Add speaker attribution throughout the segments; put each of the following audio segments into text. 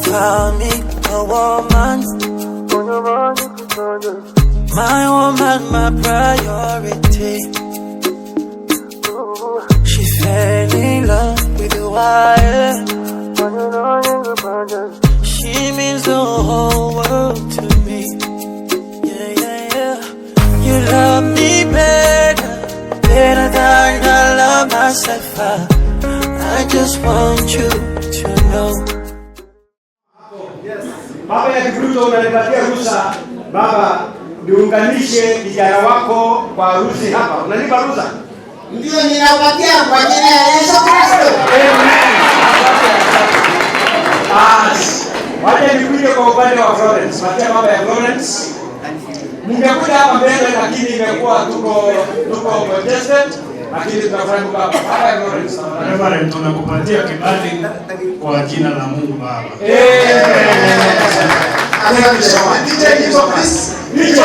Speaker 1: call me a woman. My woman, my priority. She fell in love with the wire. She means the whole world to me. Yeah, yeah, yeah. You love me better than I love myself. I just want you to know.
Speaker 2: Baba ya Kikristo unanipatia ruhusa baba niunganishe kijana wako kwa harusi hapa. Unanipa ruhusa?
Speaker 3: Ndio ninapatia kwa jina la Yesu Kristo.
Speaker 2: Wacha nikuje kwa upande wa Florence. Patia baba ya Florence. Ningekuja hapa mbele lakini imekuwa tuko contested. Lakini tunafurahi baba. Baba ya Florence.
Speaker 4: Reverend, tunakupatia kibali kwa jina la Mungu Baba.
Speaker 3: Asante sana. DJ hizo please. DJ.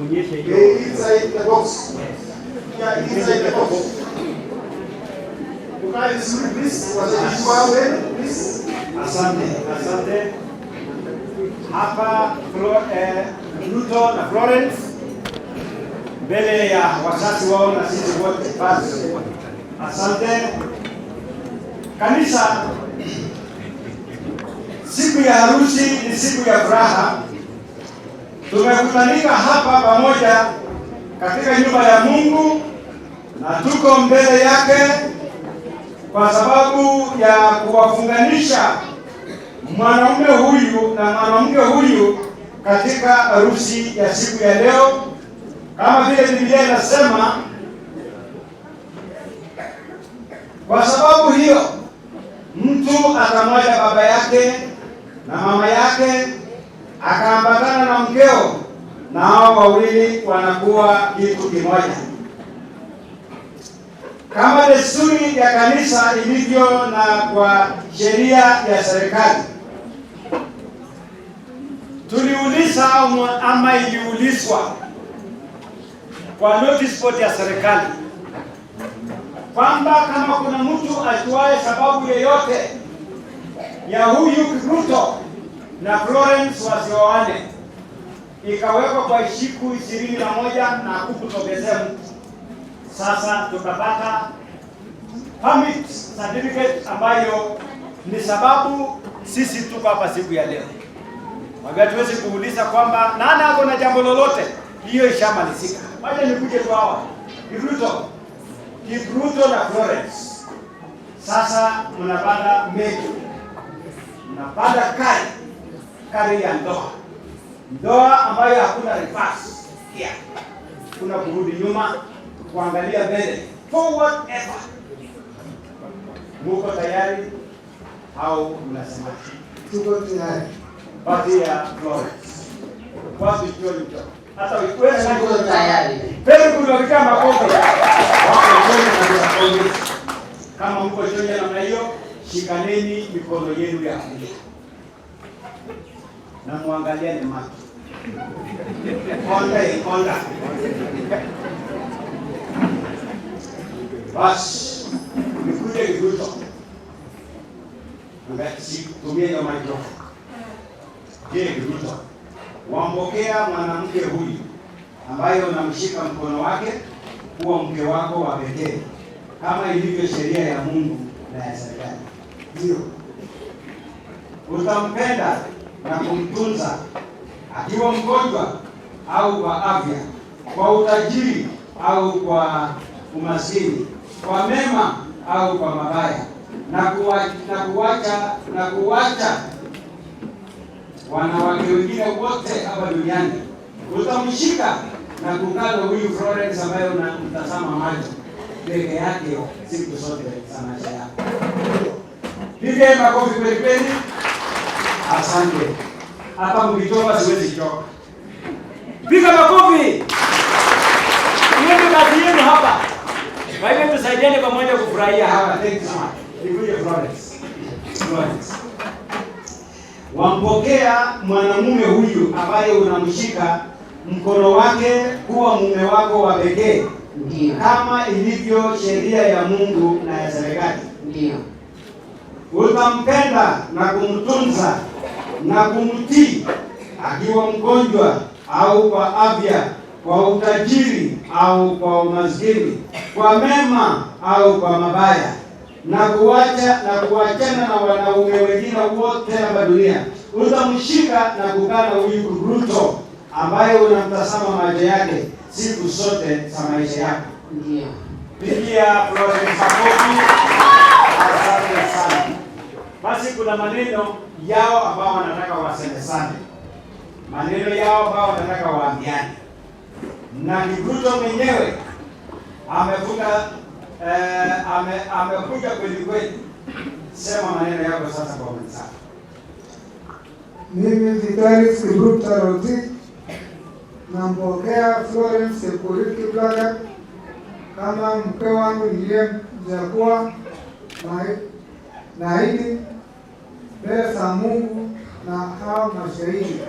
Speaker 3: Inside the box. Yeah, inside the box. You guys, please. Please.
Speaker 2: Asante. Hapa Pluto na Florence mbele ya wazazi wao na sisi wote basi. Asante. Kanisa, siku ya harusi ni siku ya furaha. Tumekutanika hapa pamoja katika nyumba ya Mungu na tuko mbele yake kwa sababu ya kuwafunganisha mwanaume huyu na mwanamke huyu katika harusi ya siku ya leo. Kama vile Biblia inasema, kwa sababu hiyo mtu atamwacha baba yake na mama yake akaambatana na mkeo, na hao wawili wanakuwa kitu kimoja. Kama desturi ya kanisa ilivyo na kwa sheria ya serikali, tuliuliza ama iliulizwa kwa notice board ya serikali kwamba kama kuna mtu ajuaye sababu yeyote ya huyu Kikruto na Florence wasioane, ikawekwa kwa siku 21 na kukutokezea mtu. Sasa tukapata permit certificate ambayo ni sababu sisi tuko hapa siku ya leo. Waga tuwezi kuuliza kwamba nani ako na jambo lolote, hiyo ishamalizika. Wacha nikuje tu hawa Kikruto na Florence. Sasa mnapanda meli, mnapanda kari ya ndoa ambayo hakuna reverse here. Kuna kurudi nyuma, kuangalia mbele, forward ever. Muko tayari au mnasema?
Speaker 3: Tuko tayari.
Speaker 2: Basi ya Florence. Basi Jojo. Hata wewe
Speaker 3: tuko tayari.
Speaker 2: Pele kuliweka makofi. Wako Jojo na kama mko Jojo namna hiyo, shikaneni mikono yenu ya kulia. Na muangaliane macho. Konda. Basi, nikuje Kikruto. Ngati tumie ya macho. Kikruto. Wampokea mwanamke huyu ambaye unamshika mkono wake kuwa mke wako wa pekee kama ilivyo sheria ya Mungu na ya serikali. Ndio. Utampenda na kumtunza, akiwa mgonjwa au kwa afya, kwa utajiri au kwa umaskini, kwa mema au kwa mabaya, na kuwacha wanawake wengine wote hapa duniani. Utamshika na kukaa huyu Florence ambaye unamtazama macho peke yake siku zote za maisha yako. Pige makofi kweli kweli. Asante. Hapa mkichoka siwezi choka. Piga makofi. Hiyo ndio kazi yenu hapa. Kwa hivyo tusaidiane pamoja kufurahia hapa. Thank you so much. Nikuje Florence. Wampokea mwanamume huyu ambaye unamshika mkono wake kuwa mume wako wa pekee.
Speaker 5: Ndio.
Speaker 2: Kama ilivyo sheria ya Mungu na ya serikali.
Speaker 5: Ndio.
Speaker 2: Utampenda na kumtunza na kumtii akiwa mgonjwa au kwa afya, kwa utajiri au kwa umaskini, kwa mema au kwa mabaya, na kuachana na wanaume wengine wote hapa dunia. Utamshika na kukaa na huyu Ruto ambaye unamtazama macho yake siku zote za maisha yako.
Speaker 5: Ndio.
Speaker 2: Pigia Florence makofi. Asante sana. Basi kuna maneno yao ambao wanataka wasemezane. Maneno yao ambao wanataka waambiane. Na Ruto mwenyewe amekuja kweli kweli. Sema maneno yako sasa kwa mwenzako.
Speaker 6: Mimi Vitalis Kipruto Rotich nampokea Florence Chepkorir Kiplagat kama mke wangu niliyemchagua, naahidi mbele za Mungu na hao mashahidi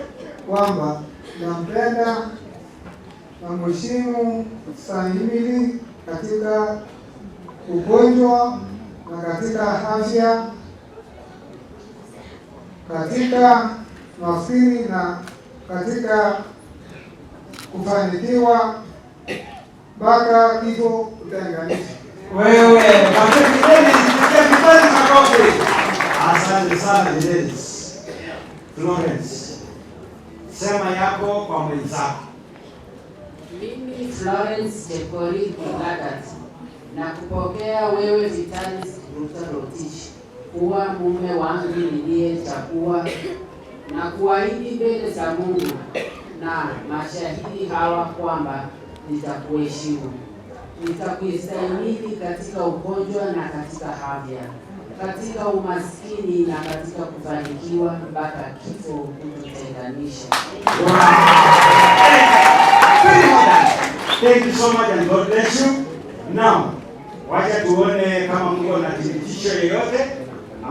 Speaker 6: kwamba nampenda na mheshimu stahimili katika ugonjwa na katika afya, katika maskini na katika kufanikiwa mpaka kifo kutenganisha.
Speaker 2: Wewe asante sana Dennis. Florence, sema yako kwa mwenzako.
Speaker 5: Mimi Florence Chepkorir Kiplagat na kupokea wewe Vitalis Kipruto Rotich kuwa mume wangu niliyechagua, na kuahidi mbele za Mungu na mashahidi hawa kwamba nitakuheshimu, nitakuistahimili katika ugonjwa na katika afya, katika umaskini na katika kufanikiwa mpaka kifo kututenganisha.
Speaker 2: Thank you so much and God bless you. Now, wacha tuone kama Mungu ana thibitisho yoyote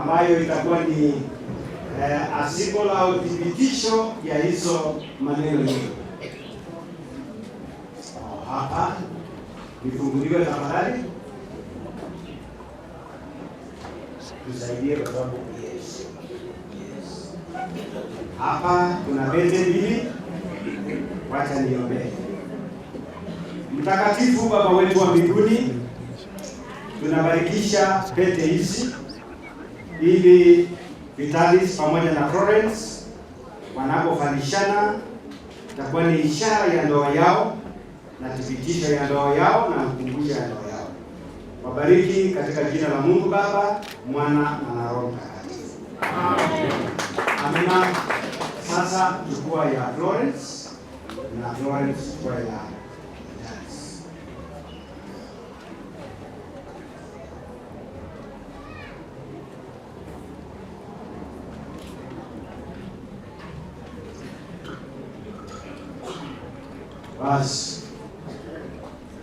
Speaker 2: ambayo itakuwa ni asiko au thibitisho ya hizo maneno hiyo. Hapa nifunguliwe tafadhali. Tusaidie kwa sababu yes. Hapa kuna pete mbili. Wacha niombe. Mtakatifu Baba wetu wa mbinguni, tunabarikisha pete hizi ili Vitalis pamoja na Florence wanapofanishana itakuwa ni ishara ya ndoa yao na thibitisho ya ndoa yao na ukumbusho ya ndoa yao. Wabariki katika jina la Mungu Baba, Mwana na Roho Mtakatifu. Amina. Sasa chukua ya Florence na Florence chukua ya Vitalis. Basi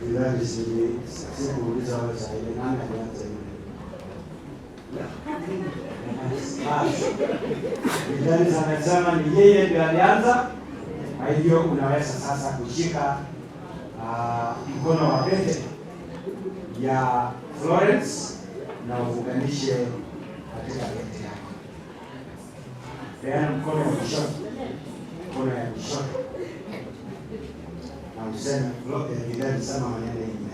Speaker 2: Vitalis sikuuliza wewe sasa ile nani alianza ile. Vitalis anasema ni yeye ndiye alianza. Kwa hivyo unaweza sasa kushika mkono wa pete ya Florence na ufunganishe katika pete yako. Peana mkono wa kushoto, mkono ya kushoto. Na useme Vitalis sama maneno hii.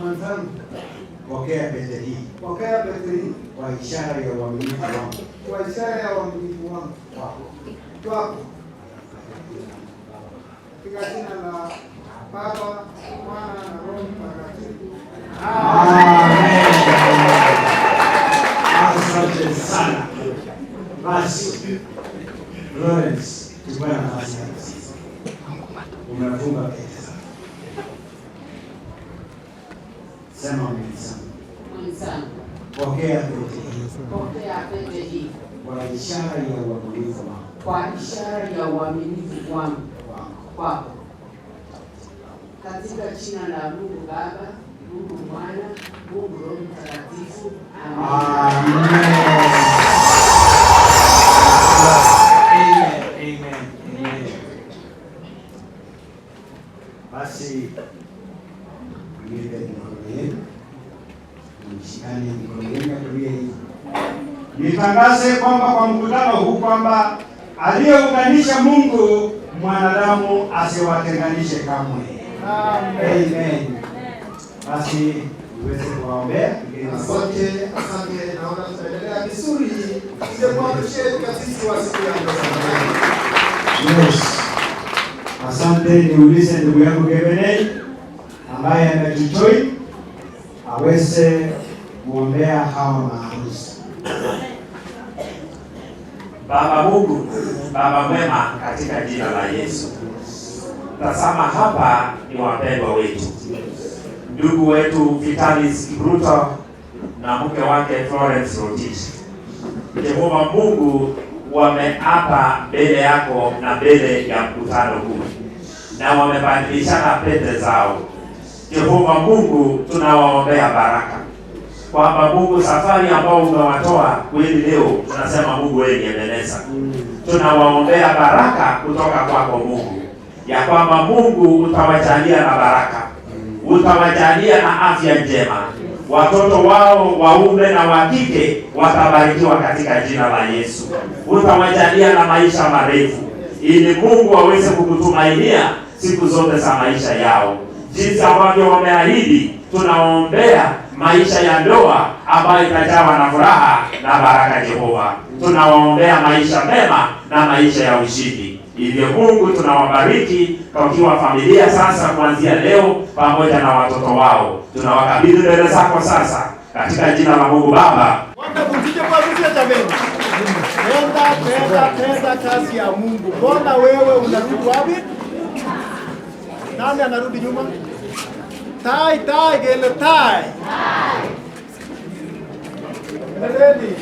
Speaker 2: Mwenzangu, pokea pete hii.
Speaker 6: Pokea pete hii
Speaker 2: Kwa ishara ya uaminifu wangu.
Speaker 6: kwa ishara ya uaminifu wangu kwako, katika jina la Baba, Mwana na Roho Mtakatifu.
Speaker 2: Amen. Asante sana. Basi Lawrence, chukua nafasi yako sasa. Umefunga pete zako. Sema
Speaker 5: Mwenzangu,
Speaker 2: pokea pete hii
Speaker 5: pokea pete hii
Speaker 2: kwa ishara ya uaminifu wangu.
Speaker 5: kwa ishara ya uaminifu wangu kwako, katika jina la Mungu Baba, Mungu Mwana, Mungu Roho Mtakatifu. Amen.
Speaker 2: Amen. Basi nipe mikono yenu, mshikane mikono yenu kulia hivi. Nitangaze kwamba kwa mkutano huu kwamba aliyeunganisha Mungu mwanadamu asiwatenganishe kamwe. Amen. Basi uweze kuwaombea.
Speaker 3: Asante, naona tutaendelea vizuri. Sije kuangusha kasisi wa siku ya leo.
Speaker 2: Yes. Asante, niulize ndugu yangu Gebenei ambaye ametujoin aweze kuombea hawa maharusi.
Speaker 7: Baba Mungu, Baba mwema, katika jina la Yesu. Tazama hapa ni wapendwa wetu, ndugu wetu Vitalis Kipruto na mke wake Florence Rotich. Jehova Mungu, wameapa mbele yako na mbele ya mkutano huu na wamebadilishana pete zao. Jehova Mungu, tunawaombea baraka kwamba Mungu, safari ambao umewatoa kweli leo, tunasema Mungu wewe ni Ebeneza. Tunawaombea baraka kutoka kwako Mungu, ya kwamba Mungu utawajalia na baraka, utawajalia na afya njema, watoto wao waume na wa kike watabarikiwa katika jina la Yesu. Utawajalia na maisha marefu, ili Mungu aweze kukutumainia siku zote za maisha yao, jinsi ambavyo wameahidi. Tunaombea maisha ya ndoa ambayo itajawa na furaha na baraka. Jehova, tunawaombea maisha mema na maisha ya ushindi. Hivyo Mungu, tunawabariki kwa familia sasa, kuanzia leo, pamoja na watoto wao. Tunawakabidhi mbele zako sasa, katika jina la Mungu Baba.
Speaker 3: Wanda kutije kwa sisi jameni. Tenda kazi ya Mungu. Mbona wewe unarudi wapi? Nani anarudi nyuma? Tai gele tai. Ready.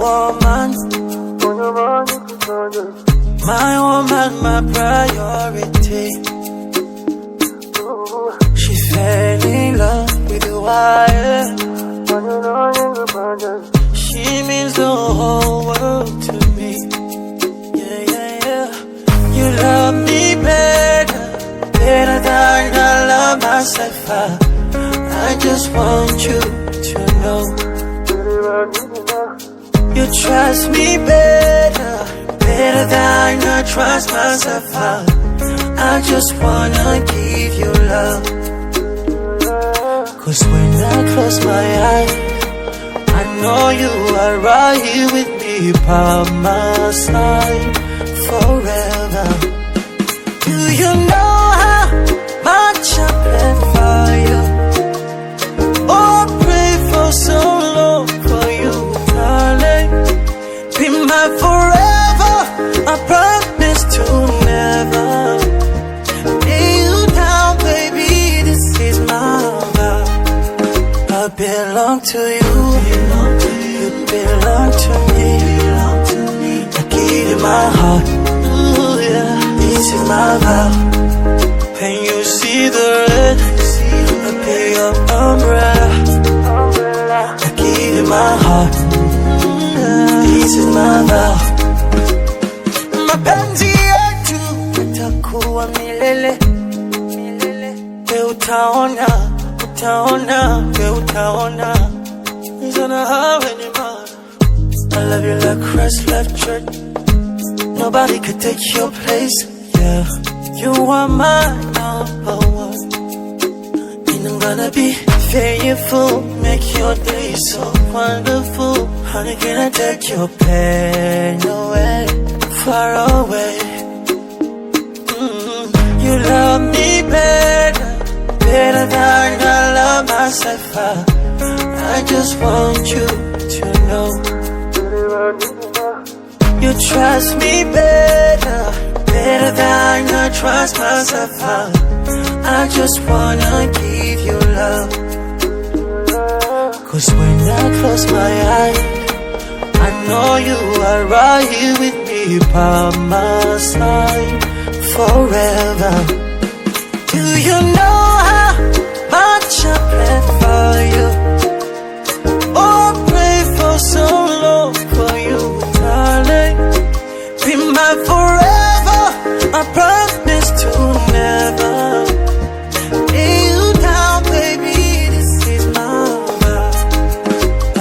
Speaker 1: woman. My woman, my priority. She fell in love with the wire. She means the whole world to me. Yeah, yeah, yeah. You love me better than I love myself. I just want you to know. You trust me better than I trust myself. I just wanna give you love. 'Cause when I close my eyes, I know you are right here with me by my side forever. Do you know how much I plan for you? Oh, I pray for so long for you, darling. Be my forever, I promise to never lay you down, baby, this is my vow. I belong to you, you belong to me. I give you my heart, ooh yeah, this is my vow. When you see the red, I be your umbrella. I give you my heart, this is my vow. Mapenzi yetu itakuwa milele. We utaona, we utaona. Gonna have any man. I love you like Christ left church. Nobody could take your place, yeah. You are my number one. And I'm gonna be faithful, make your day so wonderful. Honey, can I take your pain away, far away? You love me better than I love myself. I just want you to know. You trust me better than I trust myself. I just wanna give you love. 'Cause when I close my eyes, I know you are right here with me by my side forever. Do you know how much I plan for you? Oh, I pray for so long for you, darling. Be my forever, I promise to never lay you down, baby, this is my vow.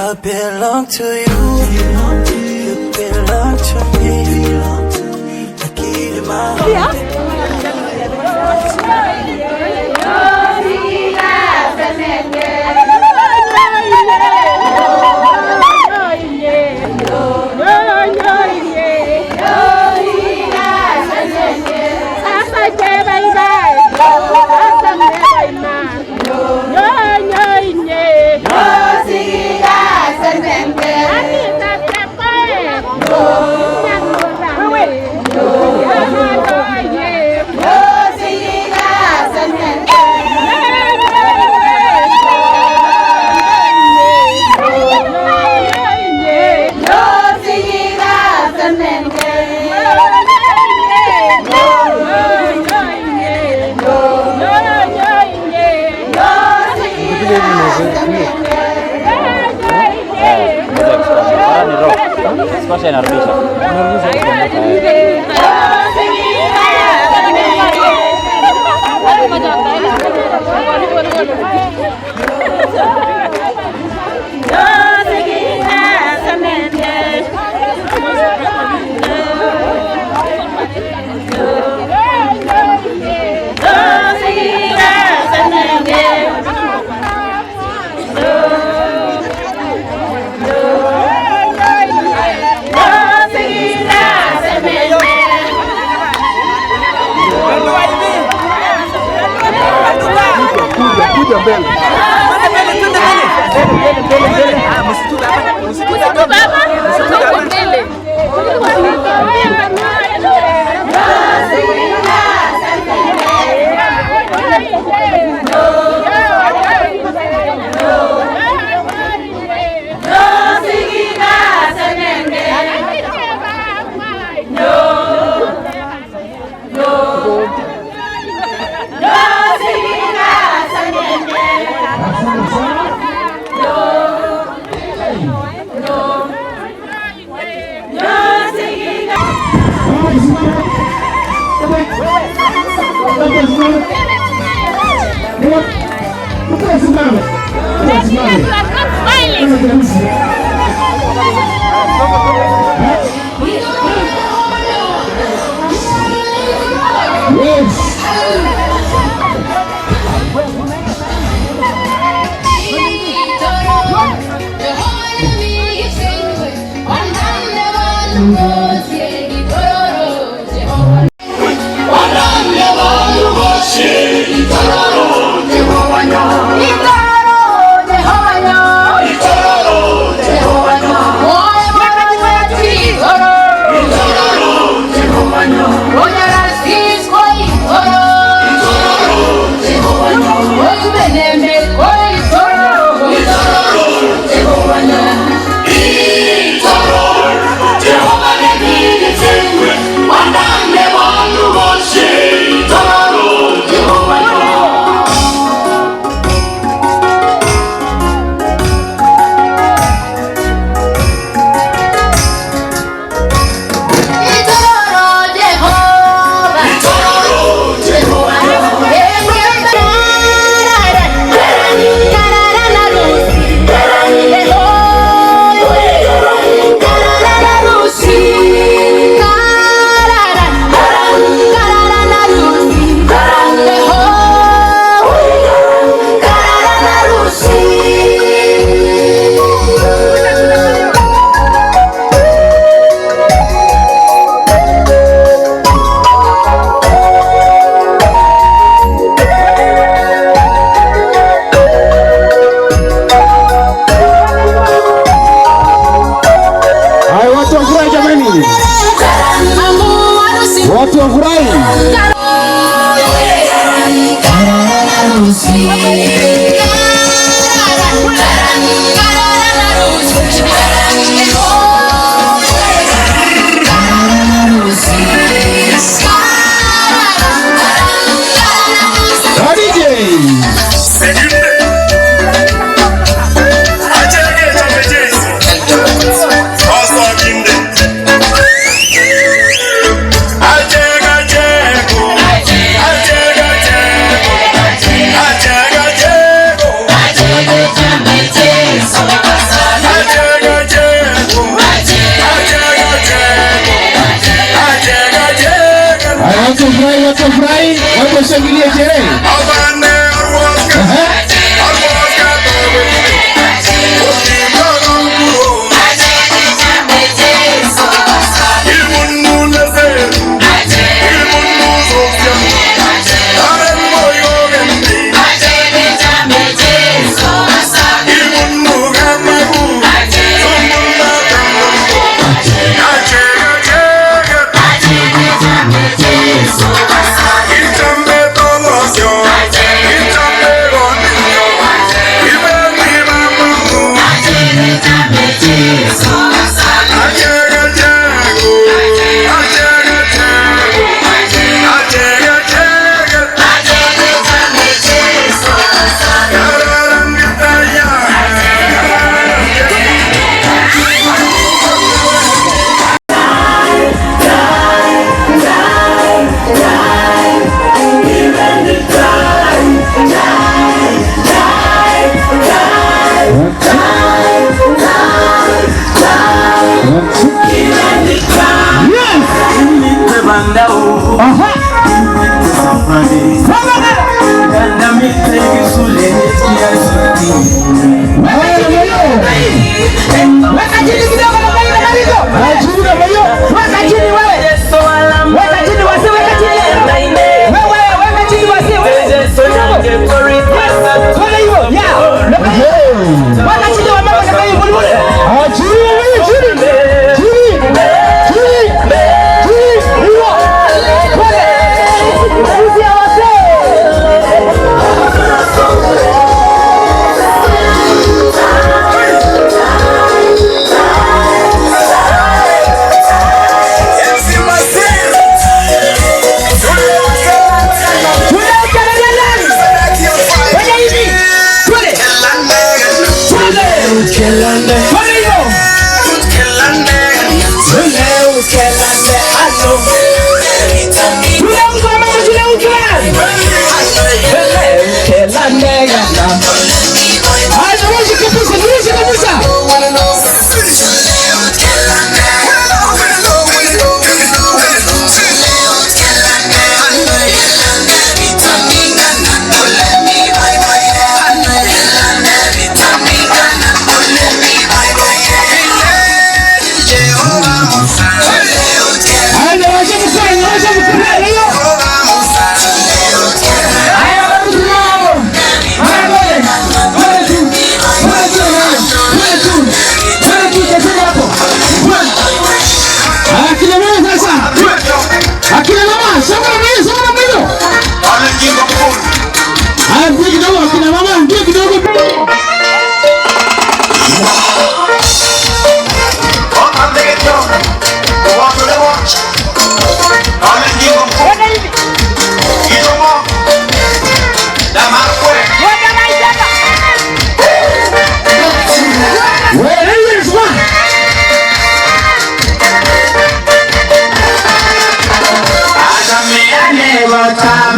Speaker 1: I belong to you, you belong to me. I give you my heart.
Speaker 8: Squasha inarudisha.
Speaker 9: No, Shangilia sherehe.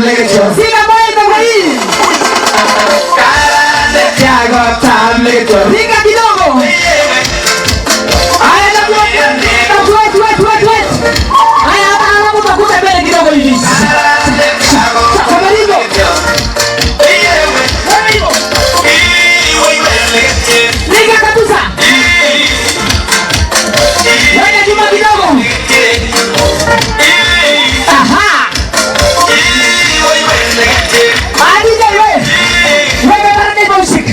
Speaker 1: legetio. Sina moja kwa hii. Jago tam legetio. Ringa kidogo. Haya na tuwet. Haya hapa utakuta mbele kidogo hivi. Kama hivyo. Ringa kabisa. Weka nyuma kidogo. Aha. Adija wewe. Wewe bana music.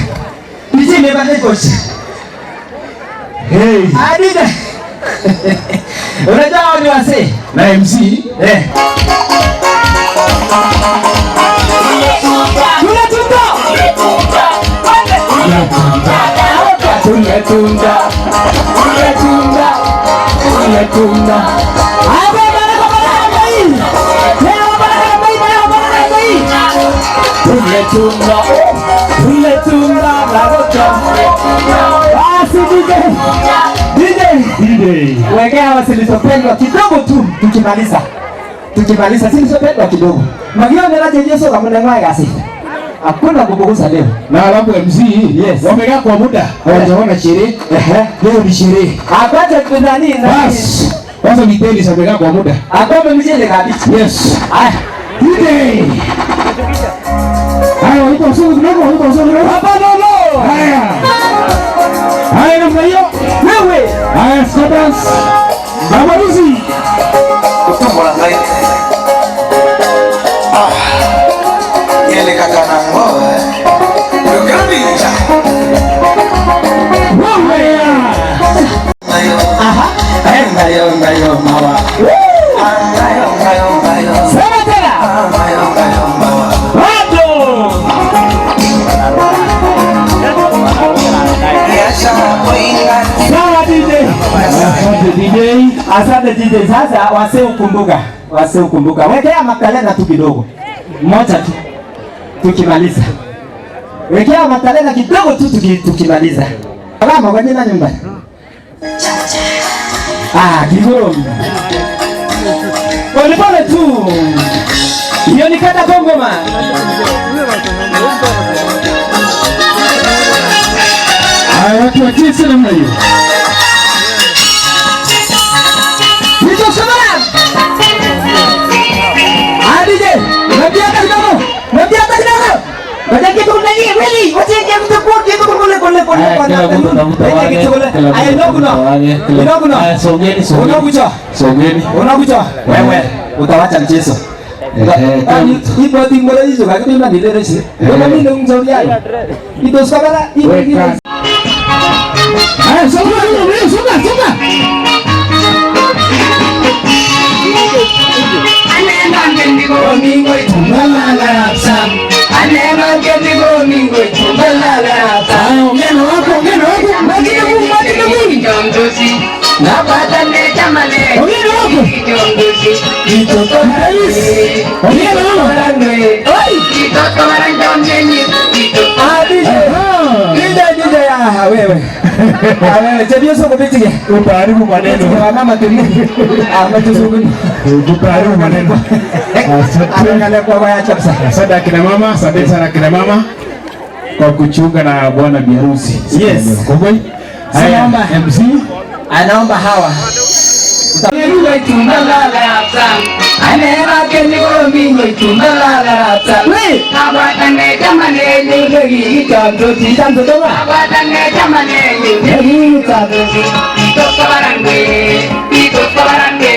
Speaker 1: DJ bana music.
Speaker 9: Hey.
Speaker 1: Adija. Unajua ni wase
Speaker 9: Na MC.
Speaker 1: Tunatunda. Wekea wasilizopendwa kidogo tu tukimaliza zilizopendwa kidogo. Magio nelaje Yesu kama mwenye gasi. Hakuna kubuguza leo.
Speaker 9: Na alafu MC.
Speaker 1: Yes.
Speaker 9: Wamekaa kwa muda. Hawajaona sherehe. Leo ni sherehe.
Speaker 1: Akwaje kudani na.
Speaker 9: Bas. Kwanza miteli samekaa kwa muda.
Speaker 1: Akwaje mjele kabisa.
Speaker 9: Yes.
Speaker 1: Haya.
Speaker 9: Today. Haya, uko usoni kidogo.
Speaker 1: Hapa lolo.
Speaker 9: Haya. Haya namna hiyo.
Speaker 1: Wewe.
Speaker 9: Haya, Scotland. Babaruzi.
Speaker 1: Kutombora zaidi. Yele kakana ngoe. Ukabija.
Speaker 9: Wewe.
Speaker 1: Aha. Ngayo mawa. Ngayo. Sema tena. Ngayo mawa. Wado. Sawa DJ. Asante DJ. Sasa wase ukumbuka. Wekea makalenda tu kidogo. Moja tu. Tukimaliza. Wekea makalenda kidogo tu tukimaliza. Alama kwa nini nyumba? Kigoro. Pole tu. Hiyo ni kata Kongo man.
Speaker 9: Haya, watu wacheze namna hiyo.
Speaker 1: Nito sabara. Adije, nabiaka kidogo. Baada kitu nani really? Wacha kitu kwa kitu kule. Unakuja. Wewe utawacha mchezo. Ipo timu hizo kakini na ndio sisi. Wewe ndio mzuri yao. Ndio sabara hiyo.
Speaker 9: Haya, songa.
Speaker 1: Wewe tabia sio kupitia.
Speaker 9: Utaharibu maneno.
Speaker 1: Mama tuni. Ametuzunguni.
Speaker 9: Utaharibu maneno.
Speaker 1: Angalia kwa waya chapsa.
Speaker 9: Asante akina mama, asante sana akina mama kwa kuchunga na bwana biharusi.
Speaker 1: Yes.
Speaker 9: Kongoi. Haya, MC
Speaker 1: anaomba hawa. Utaruga itungalala hata. Anema keniko mingo itungalala hata. We, abadane jamane legi tanto tanto. Abadane jamane legi tanto. Ito kabarangwe. Ito kabarangwe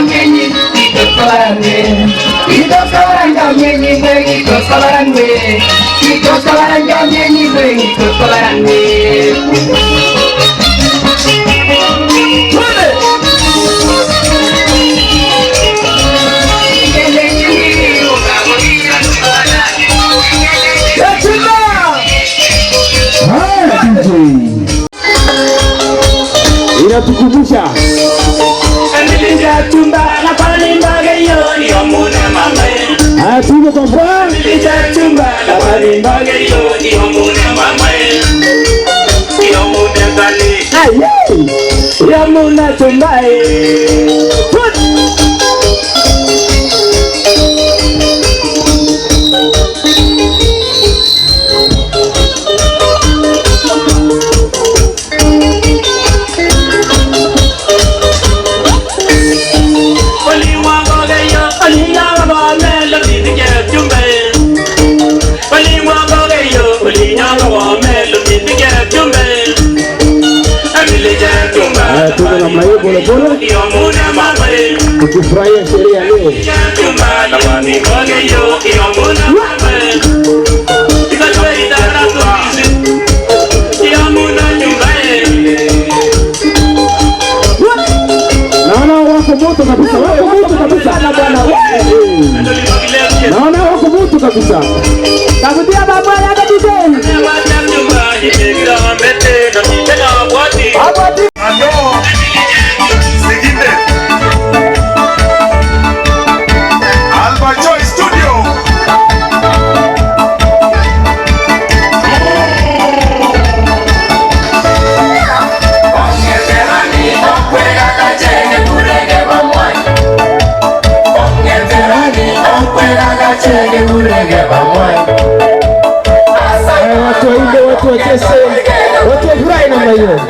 Speaker 1: nyenyi. Ito kabarangwe. Ito kabarangwe nyenyi. Ito kabarangwe.
Speaker 9: inatukumbusha tuko kwa Bwana
Speaker 1: Yamuna tumbae
Speaker 9: tuko namna hiyo pole pole, tukifurahia sherehe ya leo. Naona wako moto kabisa, wako moto kabisa na bwana. Naona wako moto kabisa. Takutia baba yake tena. Watu waimbe, watu wacheze, watu wafurahi namna hiyo.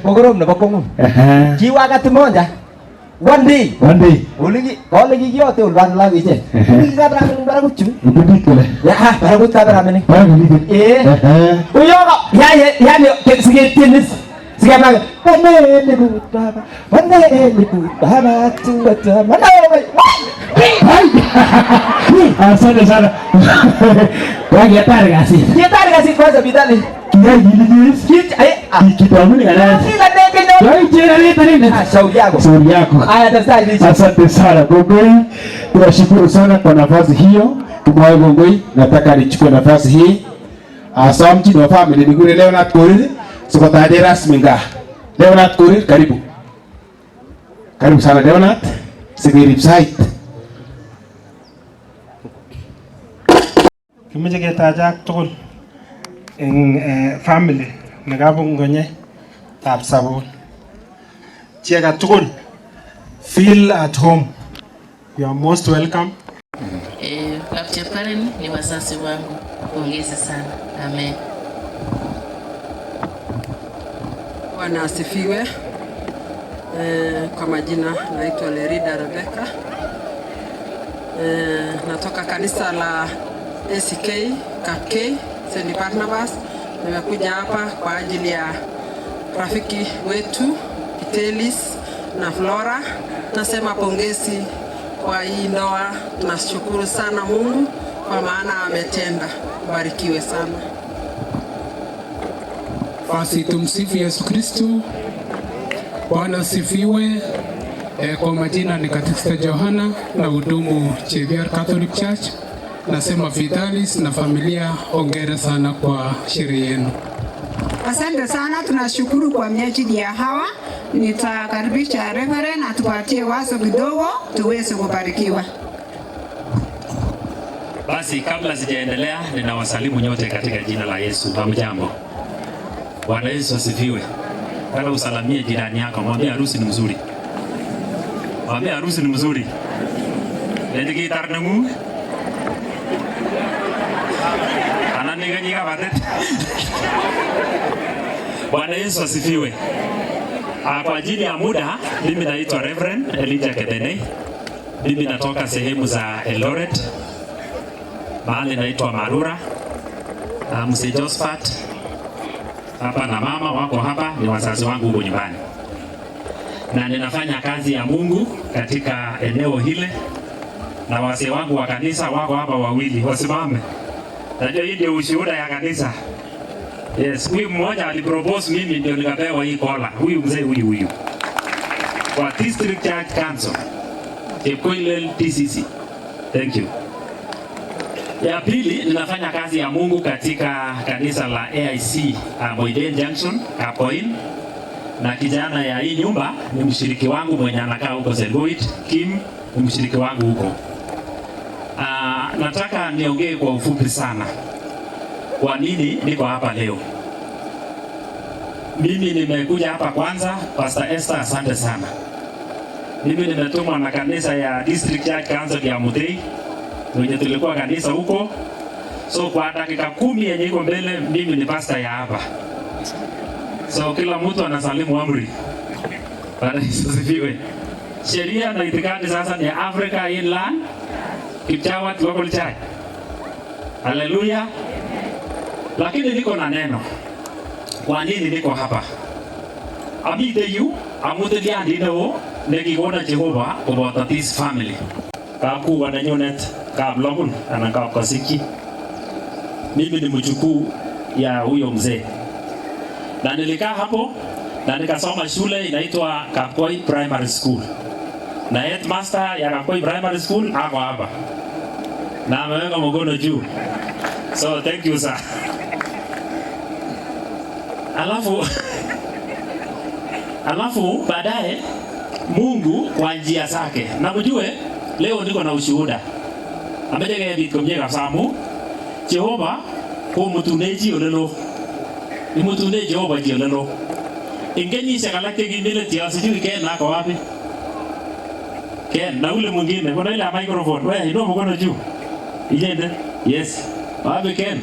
Speaker 10: Program na bakong. Jiwa ka tumonja. One day. Uligi, kalau lagi kyo tu ulan lagi je. Kita berang barang lucu. Ya, barang lucu berang ni. Uyo kok. Ya ni sikit tenis. Sikit lagi. Mana lebih dah tu mana.
Speaker 9: Sana. Wah, gitar kasih
Speaker 10: kuasa bidal ni.
Speaker 9: Ya, gini. Kita ambil kan. Shauri yako. Asante sana Gongoi, tunashukuru sana kwa nafasi hiyo. Tumwae Gongoi, nataka nichukue nafasi hii. Asamji na family nigure Leonard Korir, sikotaje rasmi nga. Leonard Korir, karibu. Karibu sana Leonard. Sigirip site.
Speaker 11: Kimeje ketajak tugul eng family nagabongonye tab sabon. Chega tugul, feel at home. You are most welcome.
Speaker 5: Kapcheparen ni wazazi wangu. Pongezi sana. Amen.
Speaker 12: Bwana asifiwe. Kwa majina naitwa Lerida Rebecca. Natoka kanisa la ACK Kapkei St. Barnabas. Nimekuja hapa kwa ajili ya rafiki wetu Kitelis na Flora. Nasema pongezi kwa hii ndoa. Tunashukuru sana Mungu kwa maana ametenda. Barikiwe sana.
Speaker 13: Basi tumsifu Yesu Kristo. Bwana asifiwe. Kwa majina ni Katekista Johana na hudumu Cheviar Catholic Church. Nasema Vitalis na familia, hongera sana kwa sherehe yenu.
Speaker 14: Asante sana, tunashukuru kwa miajili ya hawa. Nitakaribisha Reverend atupatie wazo kidogo tuweze kubarikiwa.
Speaker 7: Basi kabla sijaendelea, ninawasalimu nyote katika jina la Yesu. Hamjambo. Bwana Yesu asifiwe. Kana usalamie jirani yako, mwambie harusi ni mzuri. Mwambie harusi ni mzuri. Ndio gitar nangu. Ninganyika batet. Bwana Yesu asifiwe. Kwa ajili ya muda, mimi naitwa Reverend Elijah Kedene. Mimi natoka sehemu za Eldoret. Mahali naitwa Marura. Mzee Josephat hapa na mama wako hapa, ni wazazi wangu huko nyumbani. Na ninafanya kazi ya Mungu katika eneo hile. Na wazee wangu wa kanisa wako hapa wawili, wasimame. Najua hii ndio ushuhuda ya kanisa. Yes, huyu mmoja alipropose mimi ndio nikapewa hii kola. Huyu mzee huyu. Kwa District Church Council. Chepkoilel TCC. Thank you. Ya pili, ninafanya kazi ya Mungu katika kanisa la AIC Boyden Junction, Kapoin. Na kijana ya hii nyumba ni mshiriki wangu mwenye anakaa huko Selgoit, Kim ni mshiriki wangu huko. Nataka niongee kwa ufupi sana. Kwa nini niko hapa leo? Mimi nimekuja hapa kwanza, Pastor Esther, asante sana. Mimi nimetumwa na kanisa ya District Church Council ya Mudei. Mwenye tulikuwa kanisa huko. So kwa dakika 10 yenye iko mbele, mimi ni pastor ya hapa. So kila mtu anasalimu amri. Bwana Yesu asifiwe. Sheria na itikadi sasa ni Africa Inland Kipchawat Local Church. Haleluya. Lakini niko na neno. Kwa nini niko hapa? Amide yu amuteliandi ndio nekikona Jehova about this family. Kaku wananyonet kablogun anakakosiki. Mimi ni mjukuu ya huyo mzee. Na nilikaa hapo na nikasoma shule inaitwa Kapkoi Primary School. Na headmaster ya Kapkoi Primary School ako hapa. Na ameweka mkono juu. So thank you sir. Alafu baadaye Mungu kwa njia zake. Na mjue leo niko na ushuhuda. Amejega bit komje kasamu. Jehova ko mutuneji olelo. Ni mutune Jehova ji olelo. Ingeni sekalake gimile tia sijui Ken nako wapi? Ken na ule mwingine kuna ile microphone. Wewe ndio mkono juu. Ijende. Yes. Wapi Ken?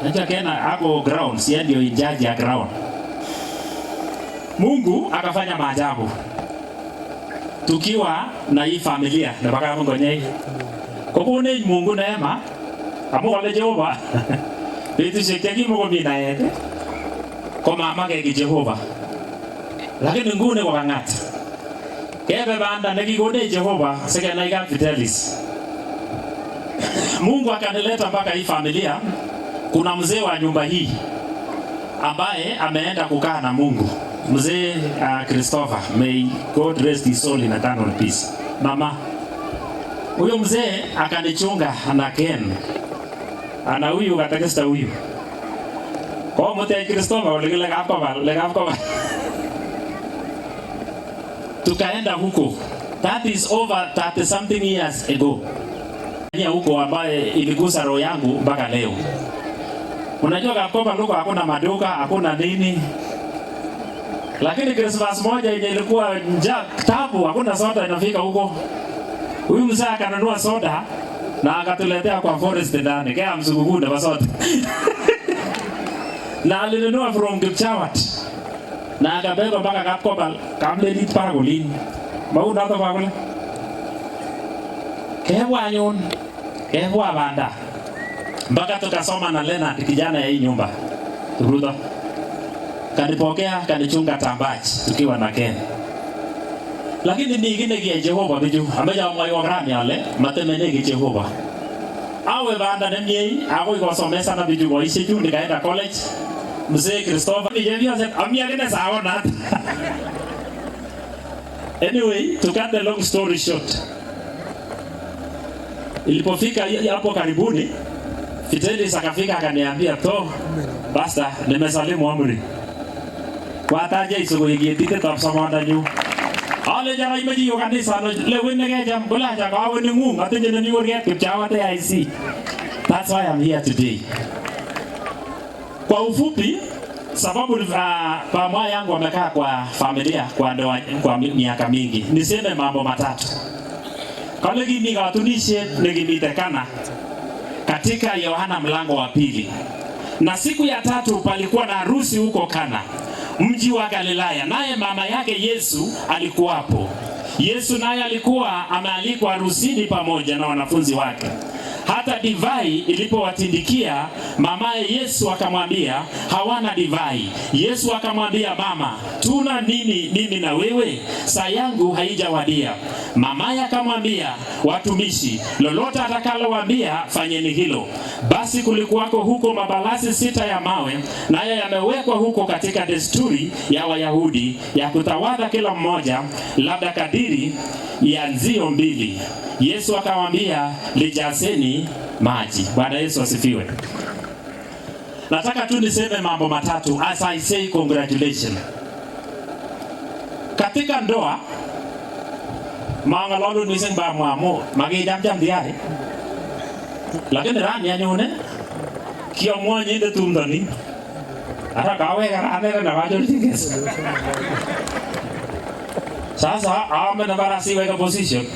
Speaker 7: Naja Ken ako ground, si ndio in charge ya ground. Mungu akafanya maajabu. Tukiwa na hii familia na baka Mungu nyei. Kwa kuwa Mungu neema, amu wale Jehova. Bitu shekeki Mungu mina yete. Kwa mama ke Jehova. Lakini ngune kwa ngata. Kebe banda nekigone Jehova, seke naiga Vitalis. Mungu akanileta mpaka hii familia. Kuna mzee wa nyumba hii ambaye ameenda kukaa na Mungu. Mzee Christopher, may God rest his soul in eternal peace. Mama, huyo mzee akanichunga na Ken. Ana huyu katakista huyu. Kwa mzee Christopher ulikile hapo. Tukaenda huko. That is over 30 something years ago. Nia huko ambaye iligusa roho yangu mpaka leo. Unajua Kakoba luko hakuna maduka, hakuna nini. Lakini Christmas moja yenye ilikuwa njaa tabu, hakuna soda inafika huko. Huyu mzee akanunua soda na akatuletea kwa forest ndani, kaya mzungukuda kwa soda. Na alinunua from Kipchawat. Na akabeba mpaka Kakoba kamle lit paragolini. Mau nato pagole. Kewa nyon. Kewa banda. Mpaka tukasoma na Leonard kijana ya hii nyumba. Turuda. Kanipokea, kanichunga Tambachi tukiwa na Ken. Lakini mingine kia Jehova biju. Ameja mwayo rami ale, matemene kia Jehova. Awe banda nemyei, ako ikosomesa na biju kwa isiju, nikaenda college. Mzee Christopher, nijevia set, amia kene saona. Anyway, to cut the long story short. Ilipofika hapo karibuni, Vitalis akafika akaniambia to, basta, nimesalimu amri. Kwa taja isugo yigietite tapsamanda nyu. Ale jara imeji yo kanisa no lewene ke jam bola ja ka woni ngu ngatenje ni worget Kipchawat AIC. That's why I'm here today. Kwa ufupi, sababu mama yangu amekaa kwa familia kwa ndoa kwa miaka mingi. Niseme mambo matatu. Kale gini katunishe negimitekana. katika Yohana mlango wa 2. Na siku ya 3 palikuwa na harusi huko Kana, mji wa Galilaya, naye mama yake Yesu alikuwapo. Yesu naye alikuwa amealikwa harusini pamoja na wanafunzi wake. Hata divai ilipowatindikia, mamaye Yesu akamwambia, hawana divai. Yesu akamwambia, mama, tuna nini mimi na wewe? Saa yangu haijawadia. Mamaye akamwambia, watumishi, lolote atakalowaambia fanyeni hilo. Basi kulikuwako huko mabalasi 6 ya mawe, naye yamewekwa huko katika desturi ya Wayahudi ya kutawadha kila mmoja labda kadiri ya nzio 2. Yesu akamwambia, lijazeni maji. Bwana Yesu asifiwe. Nataka tu niseme mambo matatu as I say congratulations. Katika ndoa mangalolu niseng ba mwamo magijam diare. Lakini rani anyone kio mwonyi de tumdoni. Ara kawe garane na wajol tinges. Sasa ame na barasi weka position.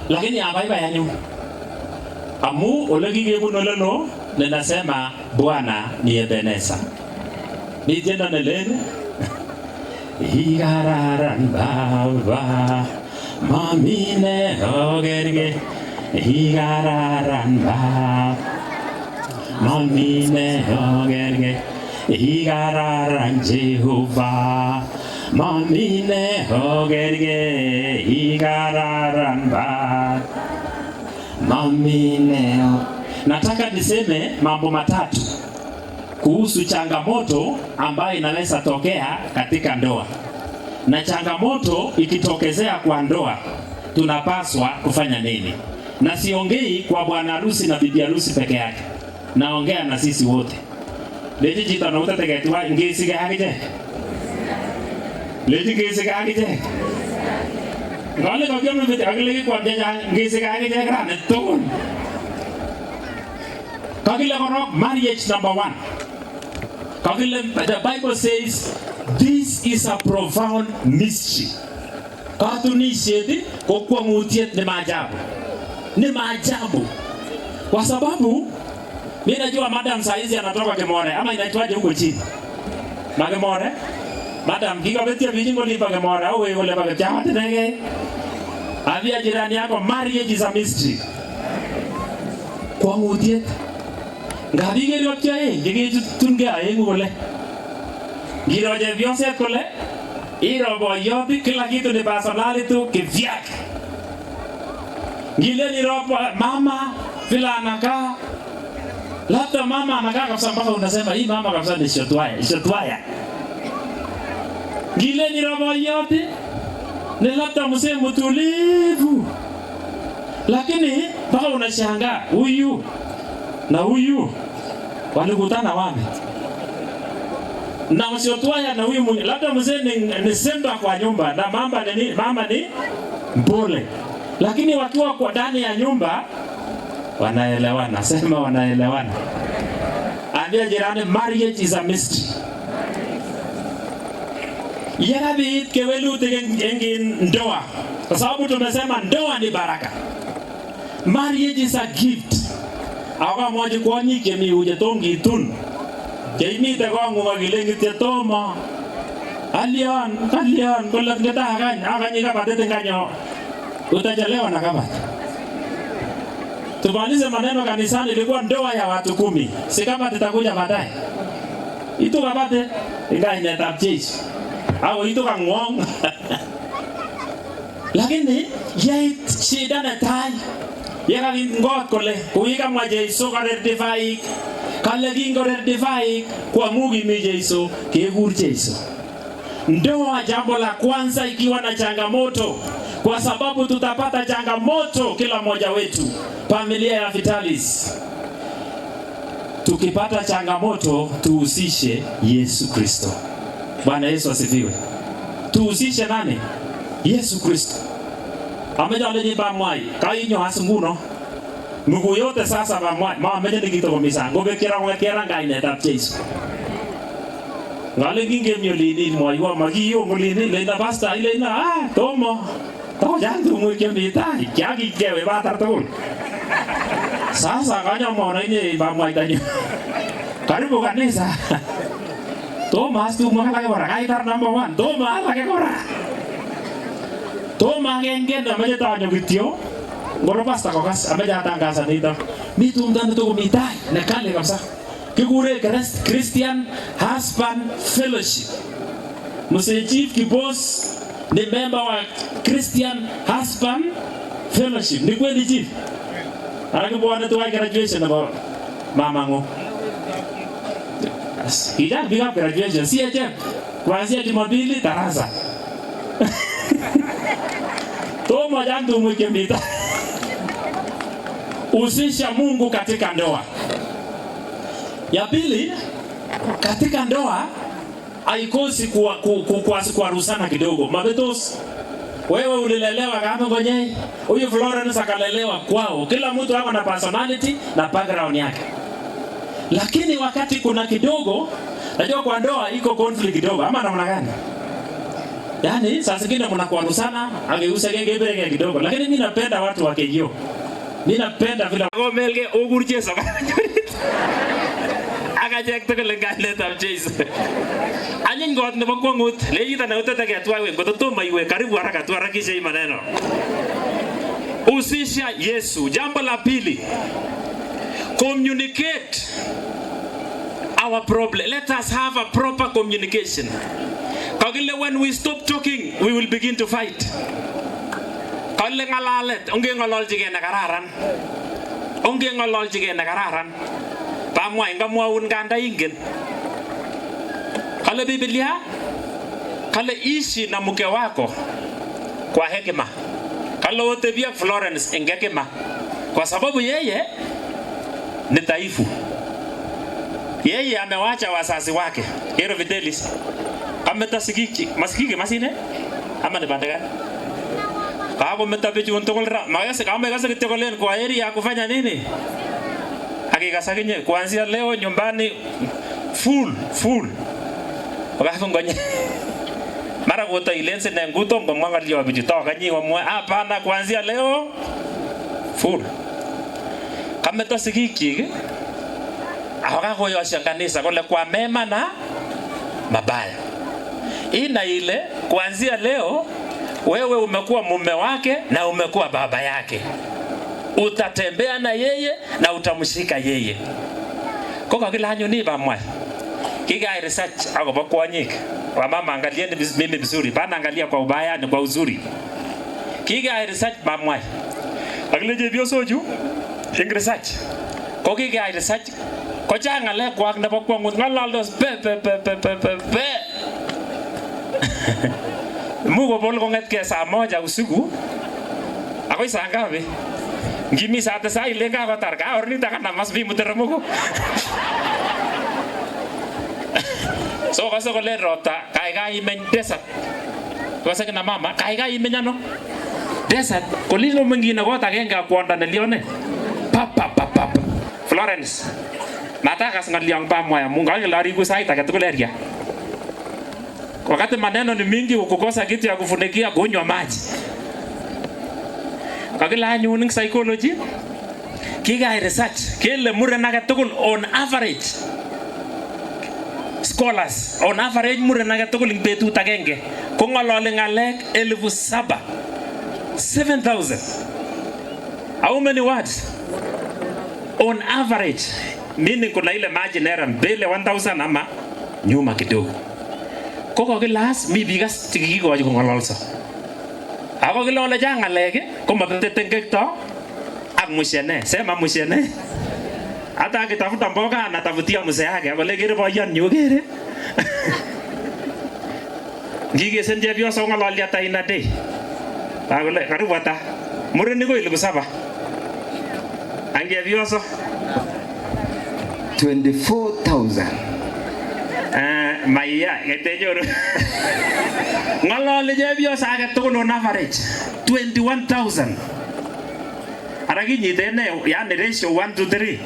Speaker 7: Lakini abai bayanyu amu olegi no ninasema Bwana ni Ebeneza. Ni tena nelene igararan baba mamine ogerge igararan baba mamine ogerge igararan Jehova mamine ogerge igararan baba mamine. Nataka niseme mambo matatu kuhusu changamoto ambayo inaweza tokea katika ndoa. Na changamoto ikitokezea kwa ndoa, tunapaswa kufanya nini? Na siongei kwa bwana harusi na bibi harusi peke yake. Naongea na sisi wote. Leji jita na utategetiwa ngisi gahagije. Leji ngisi gahagije. Ngale kwa kiamu viti agilegi kwa mjaja ngisi gahagije grane tukun. Marriage number 1. The Bible says this is a profound mystery. Katunishedi kwa mutiet ni maajabu. Ni maajabu. Kwa sababu mimi najua madam saizi anatoka Kemore ama inaitwaje huko chini. Magemore? Madam kigabetia vijingo lipa Kemore au wewe lepa kama tenge. Avia jirani yako, marriage is a mystery. Kwa mutiet ngabige lyopcha ngige tunge ayengu kole ngiro je vyoset kole iro boyoti kila kitu ni personality kivyake ngile ni robo mama vila anakaa labda mama anakaa kabisa mpaka unasema hii mama kabisa ni shotwaya ngile ni robo yote ni labda mzee mtulivu, lakini mpaka unashangaa huyu na huyu walikutana wapi? Na msiotwaya na huyu mwingine labda mzee ni semba kwa nyumba na mama ni mpole, lakini wakiwa kwa ndani ya nyumba wanaelewana. Sema wanaelewana. Ambia jirani, marriage is a mystery. Yarabi kewelu tegen ndoa, kwa sababu tumesema ndoa ni baraka. Marriage is a gift. Awa moja kwa nyike mi uje tongi tun. Jaimi te kwa ngwa gilengi te toma. Alian kola ngeta aganya kapate tenganyo. Utajalewa na kapate. Tumalize maneno kanisani, ilikuwa ndoa ya watu 10. Si kama tutakuja baadaye. Itu kapate inganya tapjeshi. Au itu kangwong. Lakini yai shida na tai. Yaka ngot kole kuiga mwa Yesu kare divai kale gingore divai kwa mugi mi Yesu kegur Yesu. Ndoa jambo la kwanza ikiwa na changamoto, kwa sababu tutapata changamoto kila mmoja wetu. Familia ya Vitalis, tukipata changamoto tuhusishe Yesu Kristo. Bwana Yesu asifiwe. Tuhusishe nani? Yesu Kristo. Amejale ni bamwai kainyo hasunguno mugu yote sasa bamwai ma ameje nikito komisa ngobe kera ngaine tap Yesu ngale ginge myolini mwai wa magiyo ngolini lenda basta ile na tomo to jantu mu kemita kyagi kewe batar tol Sasa kanya mwana ini mama itanya. Karibu kanisa. Thomas tu mwana lagi orang kaitar number 1. Thomas lagi orang. Thomas ngenge na maja tanya video. Ngoro pasta kokas amaja tangaza nito. Mitu mtanda tu mitai na kale kabisa. Kigure Christian Husband Fellowship. Mse chief kibos ni member wa Christian Husband Fellowship. Ni kweli chief? Anakibuana tu wa graduation na mama ngo. Kijana big up graduation. CHM. Kuanzia Jumapili darasa. Toma jandu mkembita. Usisha Mungu katika ndoa. Ya pili, katika ndoa haikosi kuarusana kidogo. Mabetos, wewe ulilelewa kama kwenye, huyu Florence akalelewa kwao. Kila mtu ako na personality na background yake. Lakini wakati kuna kidogo, najua kwa ndoa iko conflict kidogo, ama namna gani? Yaani saa zingine mnakuarusana, angeusa genge kidogo. Lakini mimi napenda watu wa kejio. Mimi napenda vile ngomelge ogurje soka. Akajek to lengalet of Jesus. Anyin God nebo kwangut, leita na utata ketwa wewe ngototo iwe karibu haraka tu harakisha hii maneno. Usisha Yesu. Jambo la pili. Communicate our problem. Let us have a proper communication. Kagile when we stop talking, we will begin to fight. Kale ngalalet, onge ngololchige na kararan. Onge ngololchige na kararan. Pamwa ingamwaun ganda ingen. Kale Biblia, kale ishi na mke wako kwa hekima. Kale utebia Florence ingekima. Kwa sababu yeye ni dhaifu. Yeye amewacha wazazi wake. Hero Fidelis. Ametasikiki, masikiki masine? Ama ni bandega? Kako metapechu untokol magase kama gase kitekolen kwa heri ya kufanya nini? Hakika kinye kuanzia leo nyumbani full. Wakati ngonye. Mara kuta ilense na nguto mwangalie wabichi toka nyi wa hapana kuanzia leo full. Kama tasikiki akakoyosha kanisa kule kwa mema na mabaya. Ina ile kuanzia leo wewe umekuwa mume wake na umekuwa baba yake. Utatembea na yeye na utamshika yeye. Kwa kila hanyo ni bamwa. Kiga research agoba kwanyik. Wa mama angalia mimi vizuri, bana angalia kwa ubaya ni kwa uzuri. Kiga research bamwa. Akile bio soju research. Ko kiga research ko changa le kwa nebo kwangut ngalaldos pe. Mungu bol kongetke saa moja usiku. Ako saa ngapi? Ngimi saa 9 ilenga ko tarka ornita kana mas bi muteramuko. So kaso ko le rota kai imen desert. Kasi kina mama kai imen ano? Desert ko lilo mengina ko tagenga kwanda na lione. Pap. Florence. Matakas ngaliang pamoja Mungu angelari kusaita katukuleria. Wakati maneno ni mingi ukukosa kitu ya kufunikia kunywa maji. Kakila anyuning psychology kiga research kile murena katukul on average scholars on average murena katukul ing betut agenge kongolole ngalek 7,000. How many words on average? Meaning kuna ile margin mbele 1,000 ama nyuma kidogo. Koko kilas mi bigas tikiko ajo ngololso. Ako kilole jangaleke koma betetengekto ak mushene. Sema mushene. Hata akitafuta mboga anatafutia mzee yake. Akole kire boyan nyugere. Ngige senje bioso ngololi ata ina day. Akole karibu ata. Mureni ko 7,000. Ange bioso
Speaker 10: 24,000.
Speaker 7: Maya ngetenyoro. Ngololi je bioso age tukun on average 21,000. Arakinyitene yani ratio 1:3.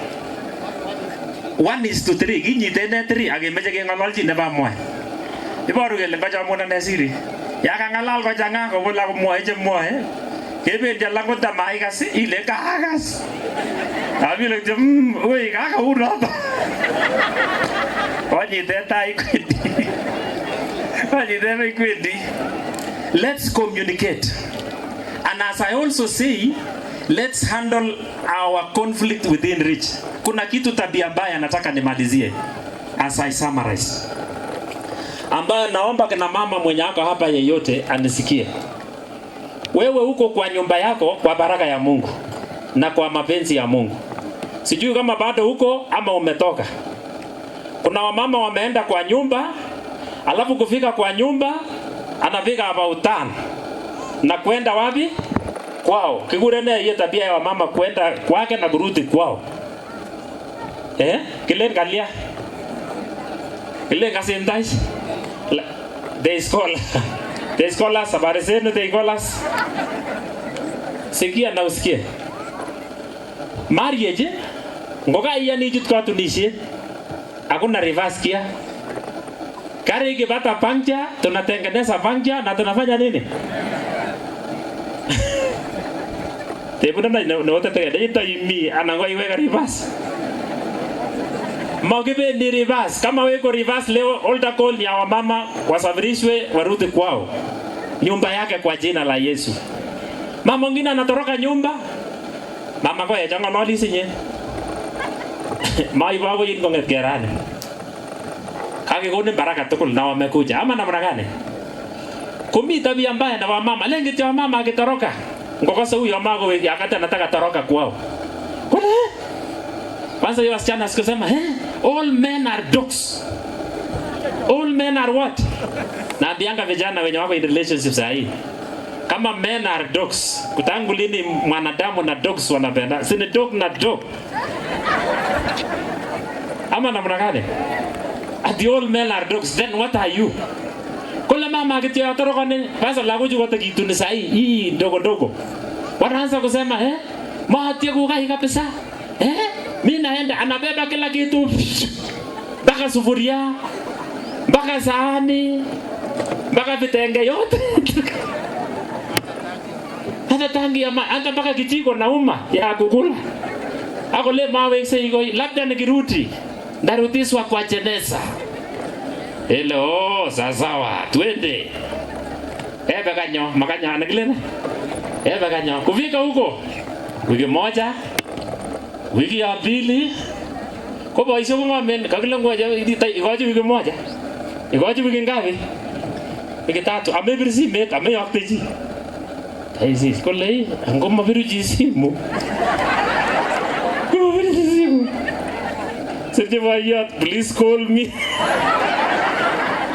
Speaker 7: 1:3 kinyitene 3 akemeche kengololchi nebo mwa. Iboru kele ngochamuna nesiri. Ya kangalal kochanga kobula komwoe chemwoe. Kebendi alak kotamaikas ile kakas. Abile oi kaka urapa. Waji teta ikwidi. Waji teta ikwidi. Let's communicate. And as I also say, let's handle our conflict within reach. Kuna kitu tabia mbaya nataka nimalizie as I summarize, ambayo naomba kina mama mwenye ako hapa yeyote anisikie. Wewe uko kwa nyumba yako kwa baraka ya Mungu na kwa mapenzi ya Mungu. Sijui kama bado uko ama umetoka. Kuna wamama wameenda kwa nyumba, alafu kufika kwa nyumba anafika about 5 na kwenda wapi? Kwao. Kigurene hiyo tabia ya wamama kwenda kwake na kurudi kwao. Kilen kalia. Kilen kasimtai. They scholars habari zenu they scholars. Sikia na usikie. Marriage ngoka yani jut kwa tunishe. Hakuna reverse kia. Kari ikipata puncture tunatengeneza puncture na tunafanya nini? Tebu na wote tegeda imi anango iweka reverse. Magibe ni reverse. Kama weko reverse leo altar call ni wa mama wasafirishwe warudi kwao. Nyumba yake kwa jina la Yesu. Mama mwingine anatoroka nyumba. Mama kwa yachanga loli sinye. Mai wao yin konget gerane. Kage kone baraka tukul na wamekuja ama namna gani? Kumi tabia mbaya na wamama. Lengi cha wamama akitoroka. Ngokosa huyo mama wewe akata anataka toroka kwao. Kule kwanza hiyo wasichana sikosema all men are dogs. All men are what? Na bianga vijana wenye wako in relationships hii. Kama men are dogs, kutangu lini mwanadamu na dogs wanapenda? Si ni dog na dog. Ama namna gani? At all men are dogs, then what are you? Kula mama akitia toroka ni kwanza la kuju wata kitu ni sahi hii ndogo ndogo. Wanaanza kusema mahatia kukai kabisa. Mimi naenda anabeba kila kitu. Baka sufuria, baka sahani, baka vitenge yote. Hata tangi ama hata baka kijiko na uma ya kukula. Ako le mawe iko labda nikirudi. Ndarudishwa kwa jeneza. Hello, sawa, twende. Baganyo, makanya anagilena. Baganyo, kufika huko. Wiki moja, wiki ya pili. Kwa boisho ngamen, kagila ngoja ikoje wiki moja. Ikoje wiki ngapi? Wiki 3. Amebirisi met, ameyakteji. Taisi kolei, ngoma biruji simu. Ngoma biruji simu. Sije wayat, please call me.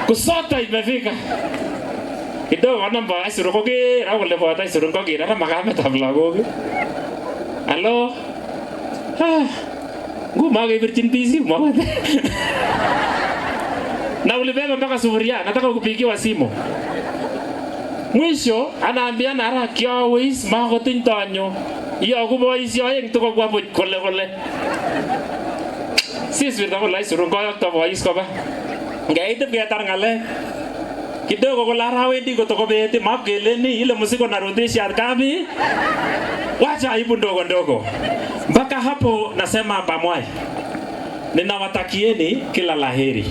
Speaker 7: Kusota imefika. Kidogo namba asirokoge, rawo le bota asirokoge, na makame tablagoge. Hello? Nguma ge virgin busy mama. Na ulibeba mpaka sufuria, nataka kupigiwa simu. Mwisho anaambia na haraka always mako tintanyo. Iyo kuboisi oyeng tuko kwa kole. Sisi witako la isirokoge to bois ko ba. Ngaite biatar ngale kidogo kola rawendi kotoko beti makeleni ile muziko narudisha arkabi wacha aibu ndogo ndogo. Mpaka hapo nasema pamoja, ninawatakieni kila laheri,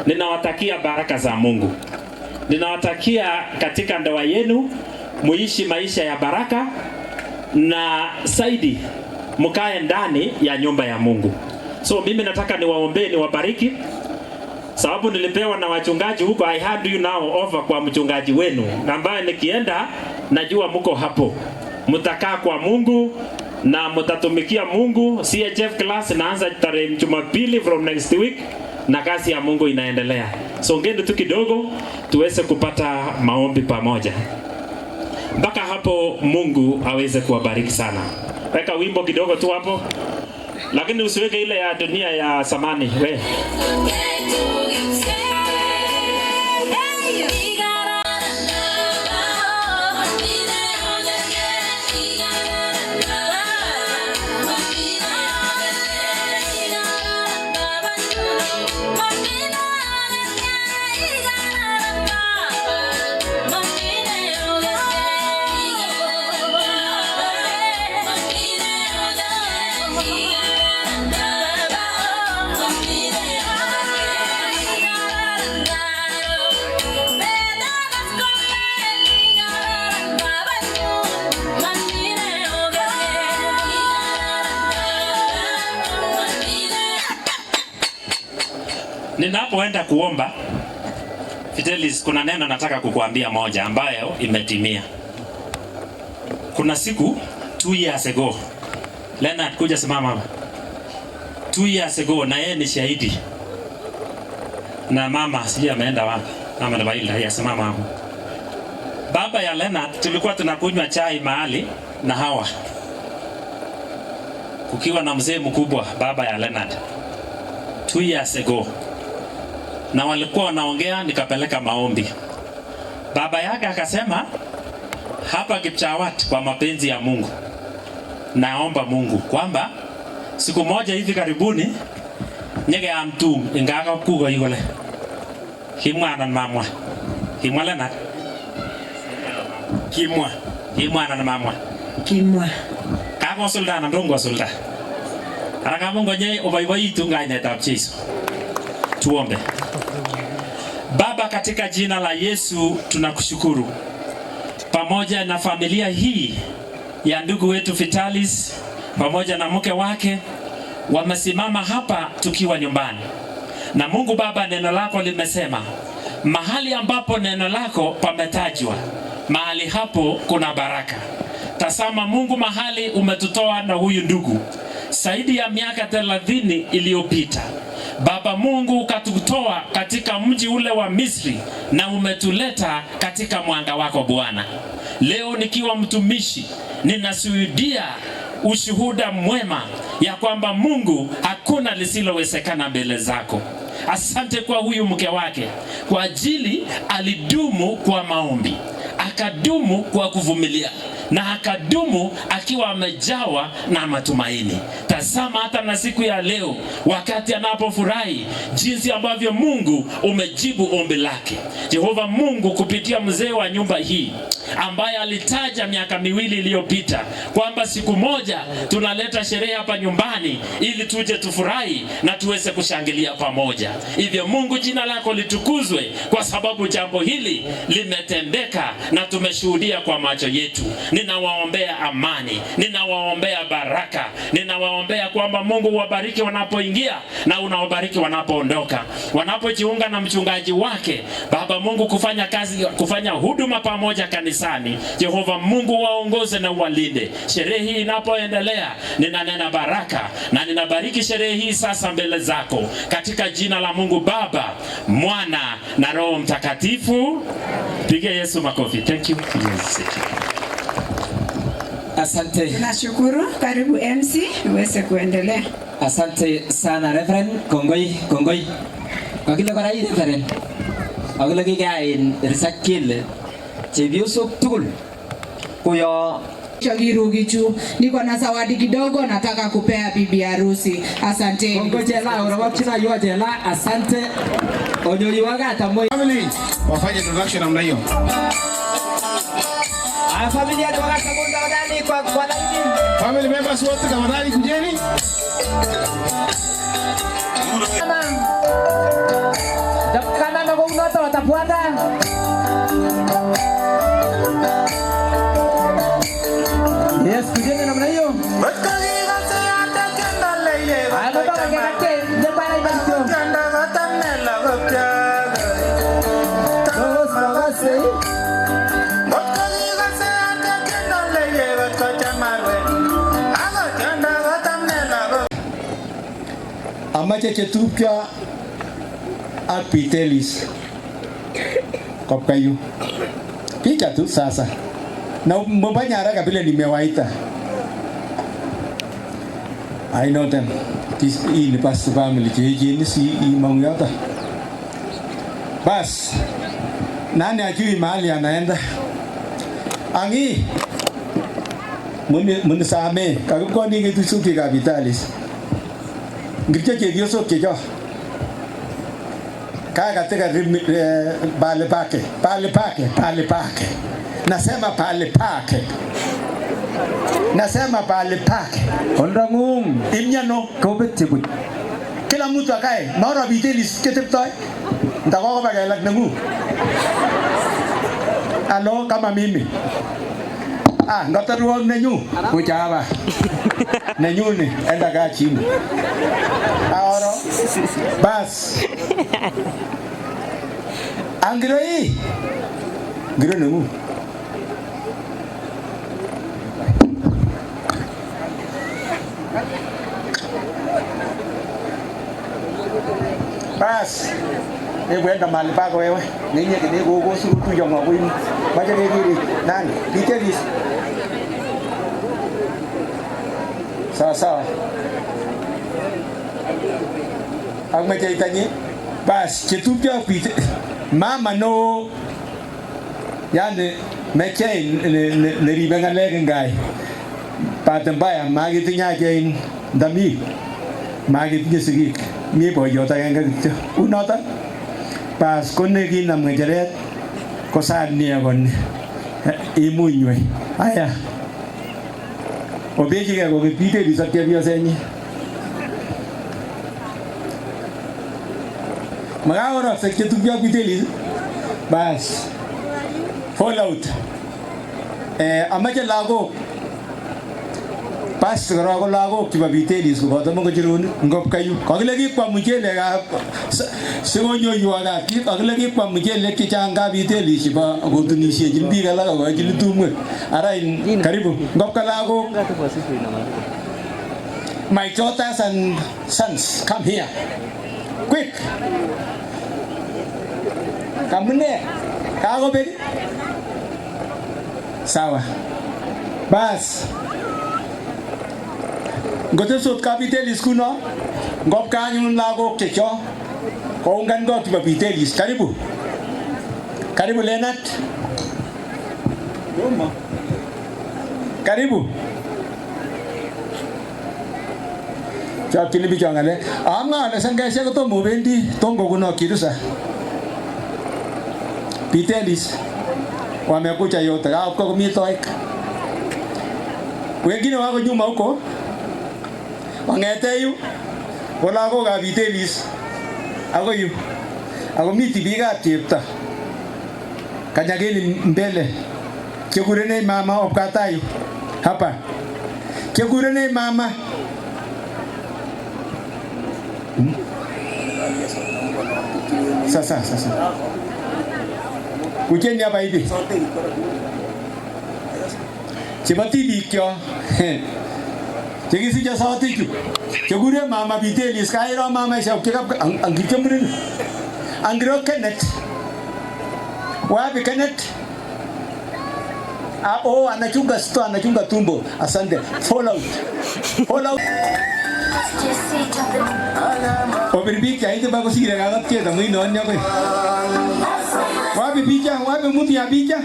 Speaker 7: ninawatakia baraka za Mungu, ninawatakia katika ndoa yenu muishi maisha ya baraka na zaidi mkae ndani ya nyumba ya Mungu. So mimi nataka niwaombee, niwabariki, sababu nilipewa na wachungaji huko. I hand you now over kwa mchungaji wenu ambaye nikienda najua mko hapo, mtakaa kwa Mungu na mtatumikia Mungu. CHF class inaanza tarehe Jumapili from next week na kazi ya Mungu inaendelea. Songeni tu kidogo tuweze kupata maombi pamoja. Mpaka hapo Mungu aweze kuwabariki sana. Weka wimbo kidogo tu hapo, lakini usiweke ile ya dunia ya samani we.
Speaker 15: Oh,
Speaker 7: Ninapoenda kuomba, Fidelis, kuna neno nataka kukuambia moja ambayo imetimia. Kuna siku 2 years ago, Leonard kuja simama hapa. 2 years ago, na yeye ni shahidi. Na mama sijui ameenda wapi. Mama na Bailda ya simama hapo. Baba ya Leonard tulikuwa tunakunywa chai mahali na Hawa. Kukiwa na mzee mkubwa baba ya Leonard 2 years ago. Na walikuwa wanaongea, nikapeleka maombi. Baba yake akasema, hapa Kipchawat kwa mapenzi ya Mungu, naomba Mungu kwamba siku moja hivi karibuni nyege ya mtum ingaga kugo yule himwana na mama himwala na himwana na mama kako sulda na ndongo sulda araka Mungu nye ubaiwaitu ngainetab Yesu. Tuombe. Baba, katika jina la Yesu tunakushukuru pamoja na familia hii ya ndugu wetu Vitalis pamoja na mke wake, wamesimama hapa tukiwa nyumbani. Na Mungu Baba, neno lako limesema mahali ambapo neno lako pametajwa, mahali hapo kuna baraka. Tazama Mungu, mahali umetutoa na huyu ndugu zaidi ya miaka 30 iliyopita. Baba Mungu, ukatutoa katika mji ule wa Misri na umetuleta katika mwanga wako Bwana. Leo nikiwa mtumishi ninashuhudia ushuhuda mwema ya kwamba Mungu, hakuna lisilowezekana mbele zako. Asante kwa huyu mke wake, kwa ajili alidumu kwa maombi, akadumu kwa kuvumilia, na akadumu akiwa amejawa na matumaini. Tazama hata na siku ya leo, wakati anapofurahi jinsi ambavyo Mungu umejibu ombi lake. Jehova Mungu, kupitia mzee wa nyumba hii ambaye alitaja miaka 2 iliyopita kwamba siku moja tunaleta sherehe hapa nyumbani ili tuje tufurahi na tuweze kushangilia pamoja. Hivyo Mungu, jina lako litukuzwe kwa sababu jambo hili limetendeka na tumeshuhudia kwa macho yetu. Ninawaombea amani, ninawaombea baraka, ninawaombea kwamba Mungu wabariki wanapoingia na unawabariki wanapoondoka, wanapojiunga na mchungaji wake Baba Mungu kufanya kazi, kufanya huduma pamoja kanisani. Jehova Mungu, waongoze na walinde. Sherehe hii inapoendelea, ninanena baraka na ninabariki sherehe hii sasa mbele zako katika jina la Mungu Baba, Mwana na Roho Mtakatifu. Pigia Yesu makofi. Thank you.
Speaker 10: Asante.
Speaker 14: Nashukuru. Karibu MC uweze kuendelea.
Speaker 10: Asante sana Reverend. Kongoi. Kakile kora hii Reverend. Akile kikain risakile chebiosok tugul kuyo
Speaker 5: Chagirugichu, niko na zawadi kidogo nataka kupea bibi harusi. Asante.
Speaker 10: Kongoje la urabachina yote la asante. Onyoli wakata moyo.
Speaker 3: Family wafanye introduction namna hiyo.
Speaker 10: Familia ndio wakasabunda ndani kwa laini.
Speaker 3: Family members wote tafadhali kujeni.
Speaker 10: Dakana na gongoto watafuata. Yes, kujeni namna hiyo.
Speaker 3: Amache chetupcha ak Vitalis Kopkayu. Picha tu sasa. Na mbanya haraka vile nimewaita. I know them. This is pastor family jeje si imangata. Bas. Nani ajui mahali anaenda? Angi. Mun same kakko ni ngitu suki ka Vitalis. Ngirche chepyosok checho kakateka pale pake nasema pale pake
Speaker 10: Ondangung
Speaker 3: imnyano
Speaker 10: kobete buch
Speaker 3: kila mtu akae maana Vitalis keteptoi ndakoko bagelak nengu ano kama mimi ngataruog nenyu kuchaba nenyu ni enda kaa chini aoro bas Angiro hii. Ngiro nungu. Bas. Kwenda mahali pako wewe. Ninyi kidogo huko surutu ya mwini. Baje kigiri. Nani? Details. Sawa sawa. Agmejaitanye. Bas, chetupia pite. Mama no. Yani meche ne ribenga legen guy. Patembaya magitinya jain dami. Magitinya sigi. Mi boyota yanga gitu. Unota. Pas kone gina mengejeret. Kosan ni agon. Imunywe. Aya. Obeji ga go pite di sakya biasa ni. Magawara sakya tu biya pite li. Bas. Fallout. Amaja lago. Pas karo lago kiba pite li ko to mo jirun ngop kayu. Kaglagi pa mujele ga segonyo yuada ki kaglagi pa mujele ki changa pite li siba goduni si jimbi gala ga jilu tumu. Ara in karibu ngop kalago. My daughters and sons, come here. Quick. Come here. Kago baby. Sawa. Bas. Gote sot kapitelis kuno. Ngop kanyun lago kecho. Kongan go tiba kapitelis. Karibu. Karibu Leonard. Karibu. Cha kili bichanga le. Anga na sanga sia ko to mobendi tongo kuno kirusa. Pitelis. Wamekuja yote. Kwa mitoik. Wengine wako nyuma huko. Wangete yu. Wala ko ga pitelis. Ako yu. Ako miti biga tipta. Kanyageni mbele. Kegurene mama opkatayu. Hapa. Kegurene mama. Sasa. Kujeni hapa hivi. Chibati dikyo. Chegisi ja sauti tu. Chegure mama pitelis kairo mama isha kekap angikemrin. Angiro Kenneth. Wapi Kenneth? Anachunga tumbo. Asante. Follow. Obirbicha hizo bako sire gagat ke tamui non ya koi. Wapi picha? Wapi muti ya picha?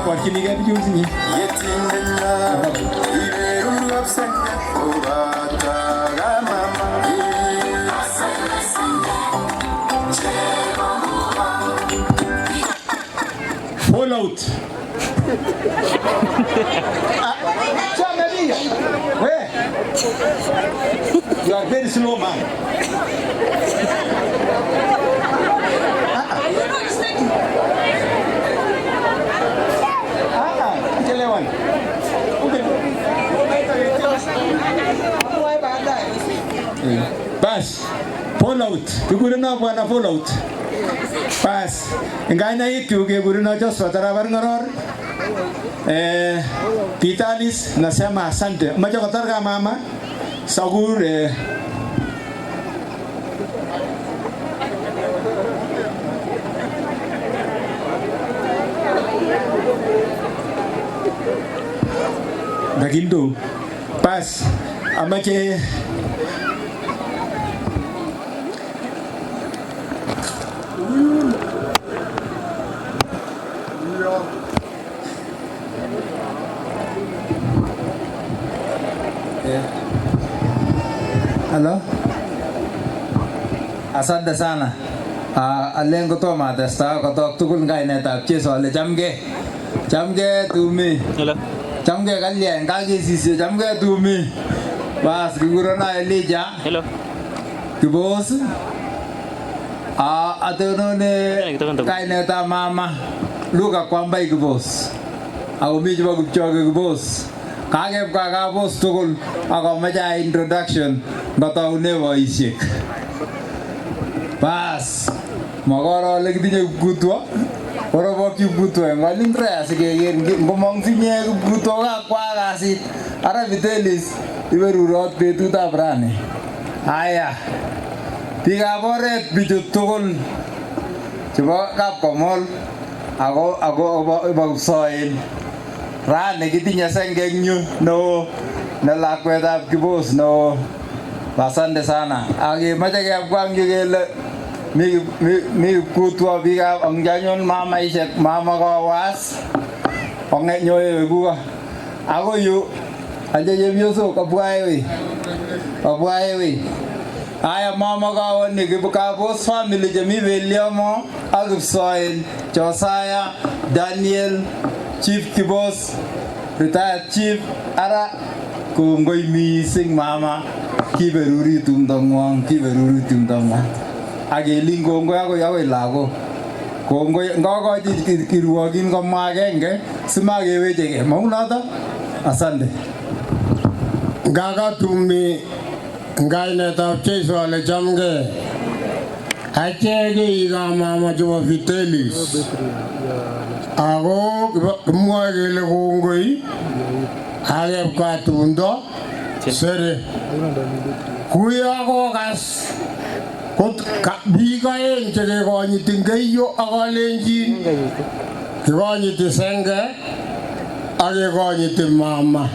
Speaker 3: Wakini ga picha usini. Fallout. Where? You are very slow man. Kelewan. Bas. Fallout. Kuguruna bwana Fallout. Pas, enggaknya itu keguruna Joshua terabar ngoror. Pitalis nasema asante. Macho katarga mama. Sagur Dagindo. Pas, amache
Speaker 15: Halo. Asante sana. Alengo to matesta kotok tugul kainetab Jesu ale chamge tumi.
Speaker 8: Hello.
Speaker 15: Chamge kalyen kakisisye chamge tumi. Bas kigurona Elijah.
Speaker 8: Hello.
Speaker 15: Kibos. Atonone kainetab mama Luka Kwambai Kibos. Ako mi chebo Kipchoge Kibos. kakebwa kapos tugul akomeche introduction ngataune boisiek. Bas makoro ole kitinye Kipkutwa orobo Kipkutwa eng olin rea sikeker ngomong sinye Kipkutwa kakwa kasit ara Vitelis iberurot betutab rani. Haya biikab oret bichu tugul chebo Kapkomol ako Kipsoen rani kitinye senge eng yu neo ne lakwetab Kibos neo. Asante sana. Akimeche kebwa yu kele mi Kipkutwa biikab onjanyon mamaishek mama kowas ongenyoe kuko ako yu aje chepyosok kabwa ewe. Aya mama kawoni Kapos family chemi Beliamo ak Kipsoen, Josiah, Daniel, Chief Kibos, retired chief ara kongoi mising mama kiberuri tumdongwong akelin kongoi akoi lagok kongoi ngokochi kirwogin komwa agenge simakewecheke maunoto. Asante.
Speaker 16: Ngakatumi ngainetab Jeiso ale chamgei acheke mama chebo Vitelis ako kimwoe kele kongoi akebwa tumdo sere kuyo kokas biik aeng chekekonyiti Ngeiyo ak Kalenjin, kekonyiti Senge ak kekonyiti mama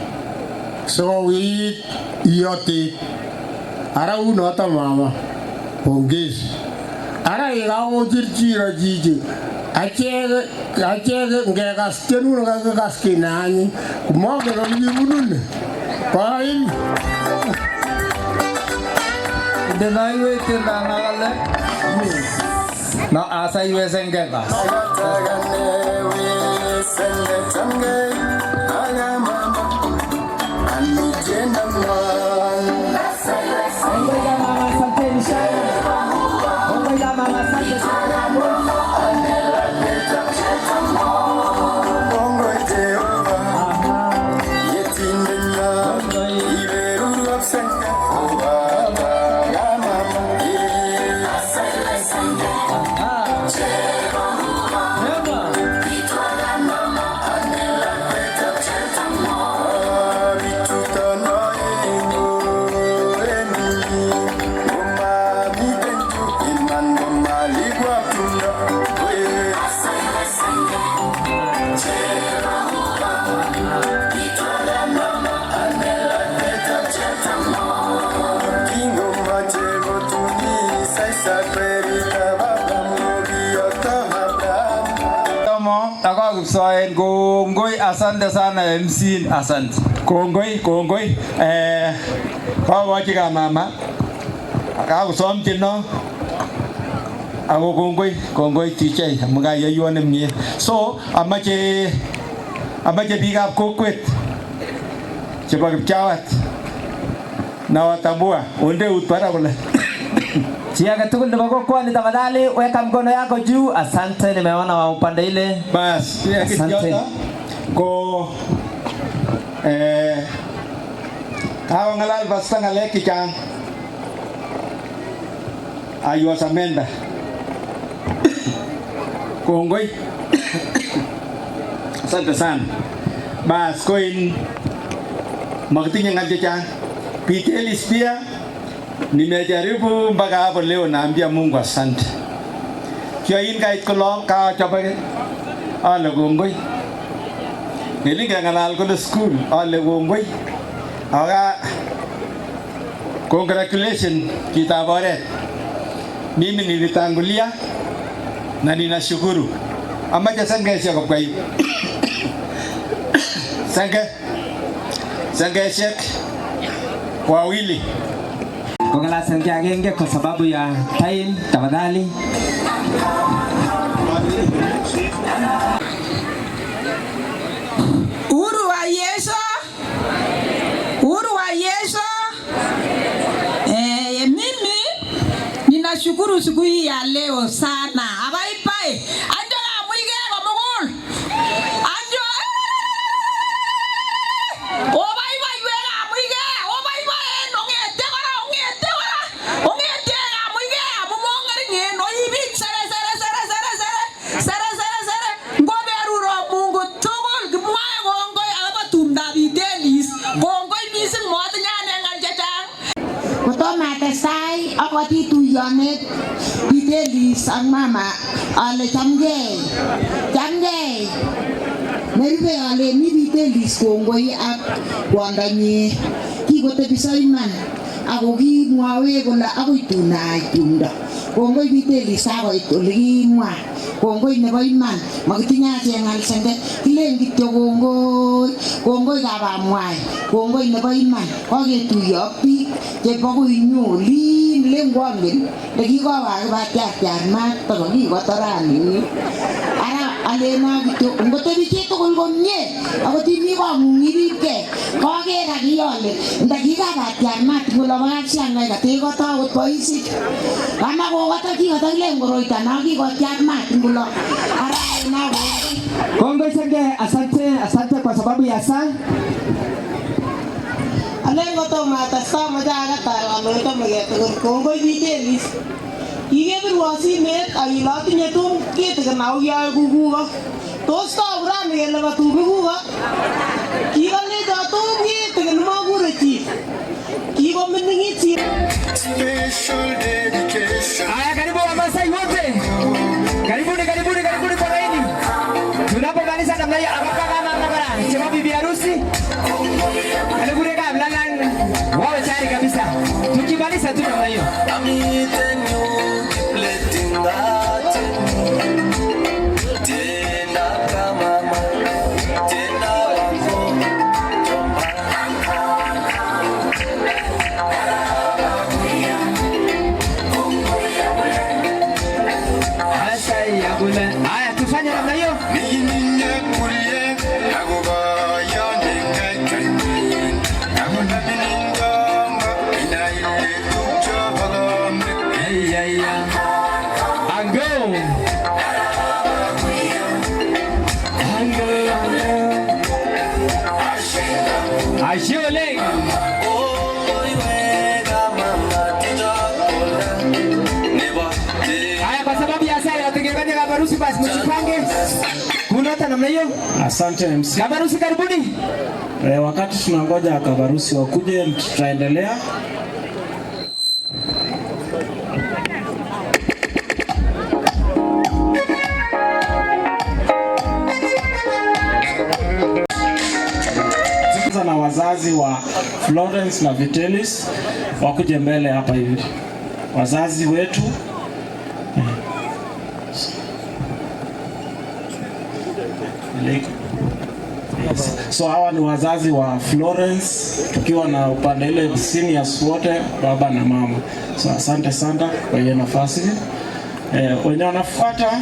Speaker 16: sikowit iyotit. Ara unoto mama pongezi. Ara ikakochirchiro chichi acheke ngekas tienuno kakikas kinanyi kumongen olekibunune koim
Speaker 15: Denaiwe tendanagale no asaiwe Sengeka Kipsoen kongoi. Asante sana MC. Asante
Speaker 3: kongoi kawachi ka mama akakusom chino ako kongoi TJ mukayaiwon nemie. So amache biikab kokwet chebo Kipchawat nawatambua ondeut para kule
Speaker 10: Chi age tugul nebo kokwani tafadhali weka mkono yako juu. Asante, nimeona wa upande ile.
Speaker 3: Bas, asante. Ko kawa ngalal basta ngale kichang. Ayo samenda. Kongoi. Asante sana. Bas koin magtinya ngajacha. Vitelis pia nimejaribu mpaka hapo leo, naambia Mungu asante. Kiyoin kait kolong ka chobake ale kongoi. Nilinga ngalal kule school ale kongoi. Aga congratulations kitab oret. Mimi nilitangulia na ninashukuru. Amaje Senge sio kwa hiyo. Senge shek wawili.
Speaker 10: Kongala Senge agenge kwa sababu ya time tafadhali.
Speaker 14: Uhuru wa Yesu. Uhuru wa Yesu. Mimi ninashukuru siku hii ya leo sana. Abaipai. Anjola mwige kwa mugul. Anjola. Tianet Vitelis ang mama ale chamgei Neribe ale mi Vitelis kongoi ak kwandanyi kikotebiso iman ako kimwawe kole akoi tunai tumdo kongoi Vitelis akoit ole kimwa kongoi nebo iman makitinye achengal senge kilen kityo kongoi kabamwai kongoi nebo iman kaketuiyo ak biik chebo koinyolin lengwangen nekikowakibatiatiar mat takokikotorani ara alena kityo ngotebi chitugul komie akot imi kong'ung iribgei kaker akiyole ndakikabatiar mat ngolobakak siangai katekoto akot boisik kama kikotokilen koroito nakikotiar mat ngulo ara alena
Speaker 10: Kongoi Senge, asante kwa sababu ya saa.
Speaker 14: Alengo to matasta majaga tarwaloito mageto kongoi Vitelis. Ikebirwo simet akilotinye tum kitikin auyoe kukuko. Tos taburani kele katubi kuko. Kikolecho tum kitikin makure chief. Kikominingit chief.
Speaker 1: Special dedication.
Speaker 10: Haya, karibu Wamasai wote. Karibuni kwa laini. Tunapomaliza namna hiyo akapaka sema bibi harusi. Karibuni kabla wawe tayari kabisa. Tukimaliza tu namna hiyo. Haya tufanye namna hiyo. Ashole. Haya kwa sababu ya sala tukiangalia kabarusi basi msipange. Kuna hata namna hiyo?
Speaker 11: Asante MC.
Speaker 10: Kabarusi karibuni.
Speaker 11: Wakati tunangoja kabarusi wakuje tutaendelea. Na wazazi wa Florence na Vitelis wakuje mbele hapa hivi. Wazazi wetu so hawa ni wazazi wa Florence tukiwa na upande ile seniors wote baba na mama. So asante sana kwa hiyo nafasi. Wenye wanafuata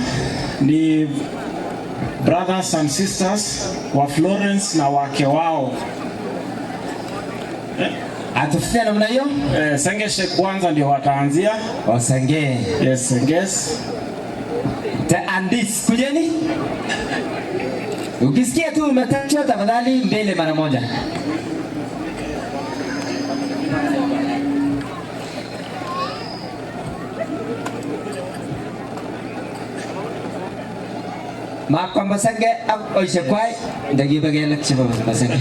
Speaker 11: ni brothers and sisters wa Florence na wake wao.
Speaker 10: Atufia namna hiyo?
Speaker 11: Sengeshe kwanza ndio wataanzia.
Speaker 10: Wasenge.
Speaker 11: Yes, Senges.
Speaker 10: Andis, kujeni? Ukisikia tu umetachwa tafadhali mbele mara moja. Makwamba Senge oishekwai ndagibagela chiba Senge.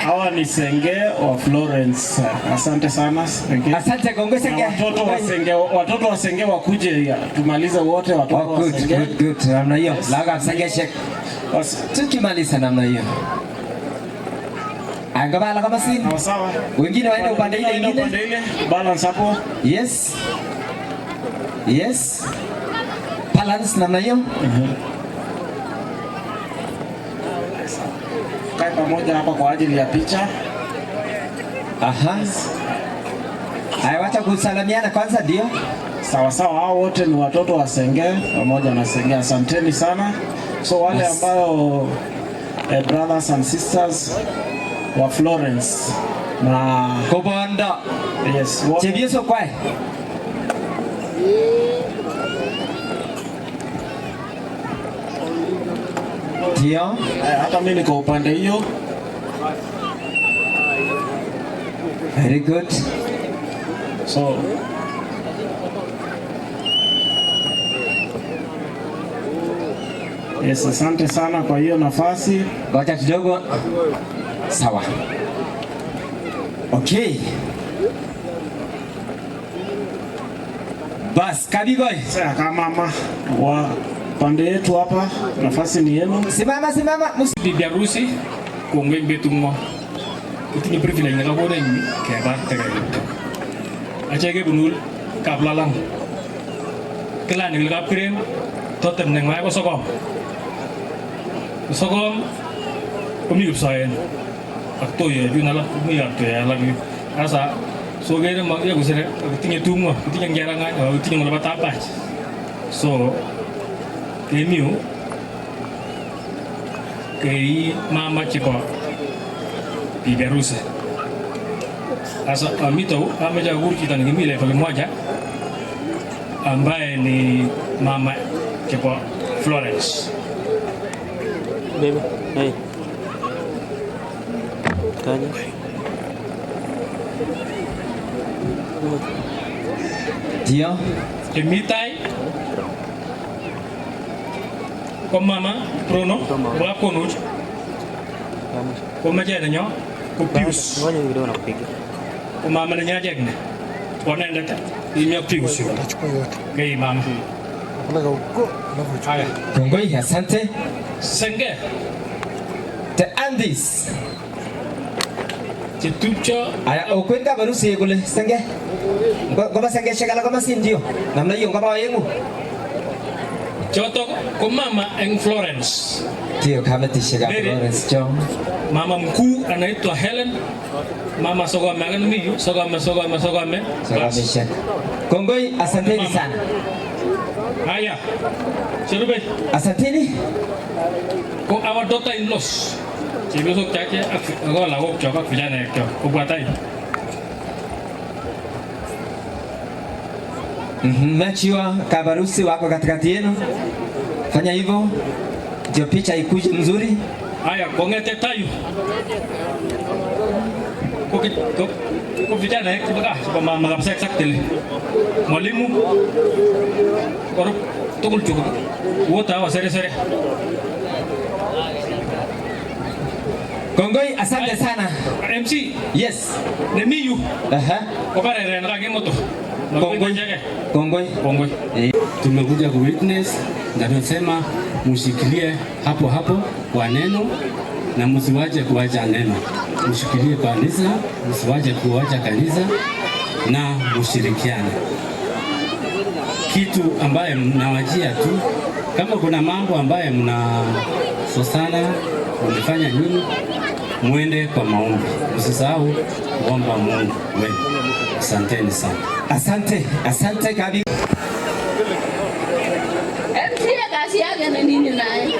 Speaker 11: Hawa ni Senge wa Florence. Asante sana Senge.
Speaker 10: Asante Kongo Senge.
Speaker 11: Watoto wa Senge wakuje tumalize wote watoto wa Senge.
Speaker 10: Good. Namna hiyo. Laga Senge shek. Tukimaliza namna hiyo. Angabala kama si.
Speaker 11: Sawa.
Speaker 10: Wengine waende upande ile nyingine.
Speaker 11: Balance hapo.
Speaker 10: Yes. Balance namna hiyo.
Speaker 11: Kae pamoja hapa kwa ajili ya picha.
Speaker 10: Aha. Haya, wacha kusalimiana kwanza ndio.
Speaker 11: Sawa, hao wote ni watoto wa Senge pamoja na Senge. Asanteni sana. So wale ambao brothers and sisters wa Florence na
Speaker 10: Kobanda.
Speaker 11: Yes.
Speaker 10: Chebieso kwae. Ndio.
Speaker 11: Hata mimi niko upande hiyo.
Speaker 10: Very good.
Speaker 11: So yes, asante sana kwa hiyo nafasi.
Speaker 10: Ngoja kidogo. Sawa. Okay.
Speaker 9: Bas, kabigoi.
Speaker 11: Sasa kama mama wa pande yetu hapa, nafasi ni yenu.
Speaker 10: Simama.
Speaker 13: Bibi harusi kongwe betungo. Itinye privilege na kabona yimi keba taga yito. Achege bunul kablalang. Kelan ngil kap krem totem neng mai ko sogom. Sogom kumi upsayen. Akto ye junala kumi akto ya lagi. Asa so gere ma ya gusere itinye tungo, itinye ngeranga, itinye ngala batapach. So kemiu kei mama chiko bibi harusi. Asa amito ameja kita ngimi level moja ambaye ni mama chiko Florence.
Speaker 8: Baby, hey. Tanya.
Speaker 10: Dio.
Speaker 13: Kemitai ko mama Bruno wa konuj ko majana nyo ko pius ko mama na nyaje ne ko nenda ta imya pius kay mama
Speaker 10: Kongoi, asante.
Speaker 13: Senge
Speaker 10: The Andes.
Speaker 13: Chitupcho
Speaker 10: Aya okwenda barusi kule senge. Goma senge shakala goma sindio. Namna hiyo ngaba yengu.
Speaker 13: Choto ko mama en Florence.
Speaker 10: Tio kama tishika Florence John.
Speaker 13: Mama mkuu anaitwa Helen. Mama sogome agano miyu sogome.
Speaker 10: Misha. Kongoi, asanteni sana.
Speaker 13: Haya. Cherube.
Speaker 10: Asanteni.
Speaker 13: Ko our daughter-in-laws. Chibusok chake ako lagok chok ak vijana yakyo. Ko buatai.
Speaker 10: Mmechiwa kabarusi wako katikati yenu. Fanya hivyo ndio picha ikuje mzuri.
Speaker 13: Haya, kongete tayo. Ko vijana kibaga kwa mama kapsa exactly. Mwalimu koro tokul chuko. Wota wa sere.
Speaker 10: Kongoi, asante sana.
Speaker 13: MC.
Speaker 10: Yes.
Speaker 13: Nemiyu.
Speaker 10: Kwa
Speaker 13: pare renra ke moto.
Speaker 10: Kongoi.
Speaker 17: Tumekuja ku witness na tunasema mshikilie hapo kwa neno na msiwache kuacha neno. Mshikilie kanisa, msiwache kuacha kanisa na mshirikiane. Kitu ambaye mnawajia tu kama kuna mambo ambaye mnasosana, mnafanya nini, muende kwa maombi. Msisahau kuomba Mungu wenu. Asanteni sana.
Speaker 10: Asante kabisa.
Speaker 18: Kazi yake ni nini naye?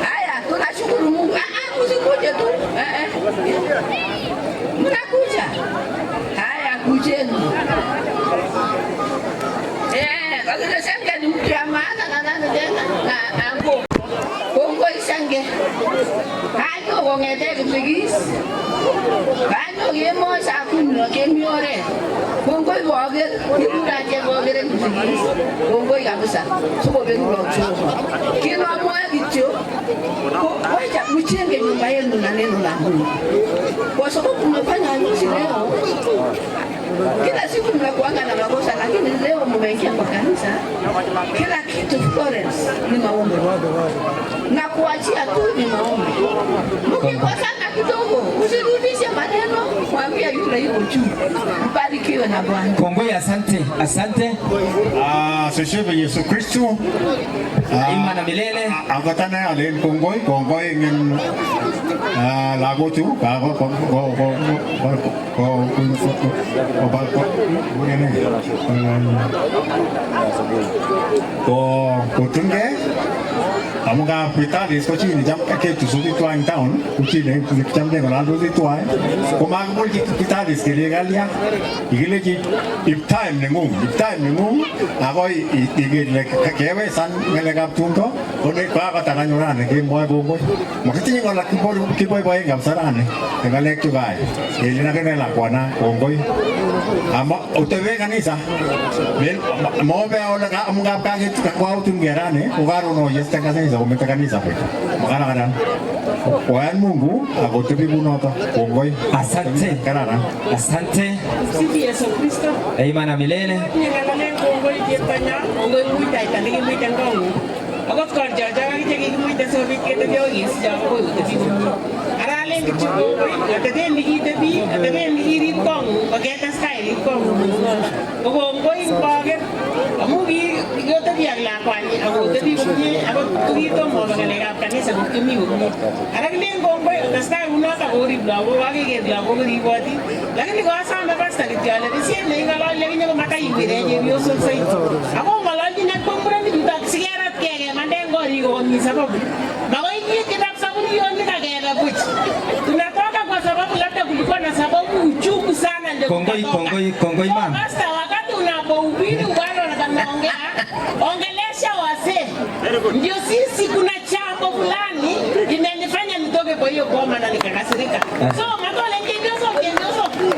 Speaker 18: Haya, tunashukuru Mungu. Msikuje tu. Mnakuja. Haya, kujeni. Wakati senge ni mtu ya maana na nani tena na ango. Kongo isange. Hayo wongete kipigis. Hayo yemo sakuno kemiore. Kongo iwoge, nikuraje wogere kipigis. Kongo kabisa. Suko benu rocho. Kino amoya kicho. Wacha mchenge nyumba yenu na neno la Mungu. Kwa sababu mmefanya harusi leo. Kila siku mnakuanga na makosa, lakini leo mmeingia kwa kanisa. Kila kitu Florence ni maombi. Na kuachia tu ni maombi. Mkikosana kidogo, usirudishe maneno, mwambie yule yuko juu. Mbarikiwe na Bwana.
Speaker 10: Kongoi, asante.
Speaker 19: Sisi Yesu Kristo.
Speaker 10: Imana milele.
Speaker 19: Angatana alen kongoi ngin lago tu kutunge amuga pita disko chini jam ke tu sudi tu in town uchine jam de gala do tu ai ko mag mol ki pita diske le galia igile ki if time nengung agoi igile kewe san mele gap tunto one pa ka tananyurane ke moy boy makiti ngola ki boy ngam sarane ngale tu gai elina ke la kwana kongoi ama utewe kanisa ben mo be ola ka amuga ka ke kwa utungerane ugaro no yesta kanisa umeta kanisa pe makana Wayan Mungu akotebi kunoto. Kongoi.
Speaker 10: Asante.
Speaker 19: Karara.
Speaker 10: Asante.
Speaker 18: Sifi Yesu Kristo.
Speaker 10: Amen milele.
Speaker 18: Ngalanen kongoi cheptanya, kongoi muitaita nikimuita ngongu. Akot konjo jaga kichekikimuita sobit ketebyois jaga koi utebi komie. Aralen kityo kongoi, ateben nikitebi, ateben nikirib kongu, koketestai irib kongu. Kongoi mboget, amu kikotebi ak lakwani, akotebi komie, akot kokitomo ngalekab kanisa komi komie. Ara kilen kongoi otestai kunoto korib lagok, akeker lagok koriboti. Lakini koasome pastor kityo ale bisiet neing'ololi akinye komakaiwire chepyosok soiti. Ako ng'ololchin ak murenik sikerat kekemanden korik komi sababu. Makoi kiityi saburioni kakebe buch. Tunatoka kwa sababu labda kulikuwa na sababu uchungu sana ndio
Speaker 10: Kongoi mama.
Speaker 18: Pastor, wakati unapohubiri wale wanaongea, ongelesha wazee. Ndio sisi kuna jambo fulani imenifanya nitoke kwa hiyo goma na nikakasirika. So matole ngindioso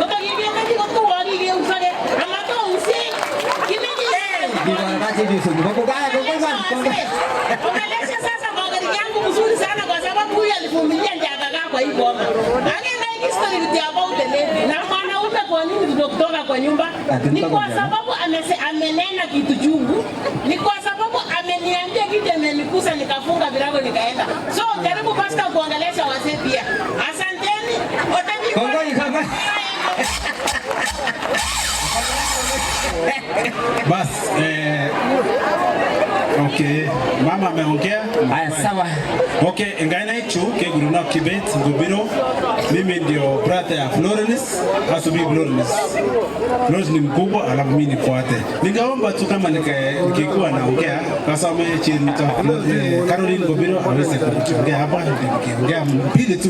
Speaker 18: kutokibienda ndiko tuwagi geusage amato usi kimeje ongelesha sasa magari yangu mzuri sana kwa sababu huyu alivumilia njagaga kwa hii goma. Angenda history with about the lady na mwanaume kwa nini kutoka kwa nyumba ni kwa sababu amenena kitu chungu, ni kwa sababu ameniambia kitu amenikusa nikafunga virago nikaenda. So jaribu pastor kuongelesha wazee pia. Asanteni.
Speaker 10: Kongoi.
Speaker 4: Bas, okay, mama ameongea.
Speaker 10: Haya sawa.
Speaker 4: Okay, ngaina hicho keguruna Kibet Ngubiro. Mimi ndio brother ya Florence, asubi Florence. Florence ni mkubwa alafu mimi nifuate. Ningeomba tu kama nikikuwa naongea kwa sababu chini Caroline Ngubiro aweze kuongea hapa, nikiongea mbili tu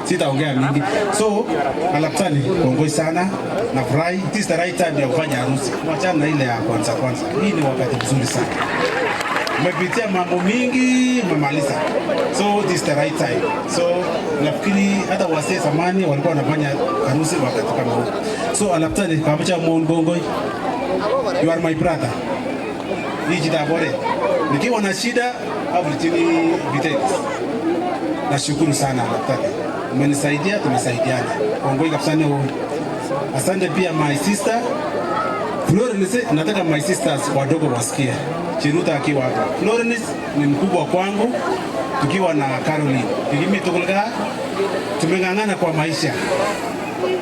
Speaker 4: sitaongea mingi. So, alaptani kongoi sana na furahi. It is the right time ya kufanya harusi. Wachana na ile ya kwanza. Hii ni wakati mzuri sana. Umepitia mambo mingi, umemaliza. So this is the right time. So nafikiri hata wazee zamani walikuwa wanafanya harusi wakati kama huu. So alaptani kabacha Mongongoi. You are my brother. Nijida bore. Nikiwa na shida au vitini vitete. Nashukuru sana alaptani. Umenisaidia, tumesaidiana. Kongoi kabisa leo. Asante pia my sister. Florence, nataka my sisters wadogo wasikie. Chiruta akiwa hapa. Florence ni mkubwa kwangu, tukiwa na Caroline. Ikimi tukulika, tumeng'ang'ana kwa maisha.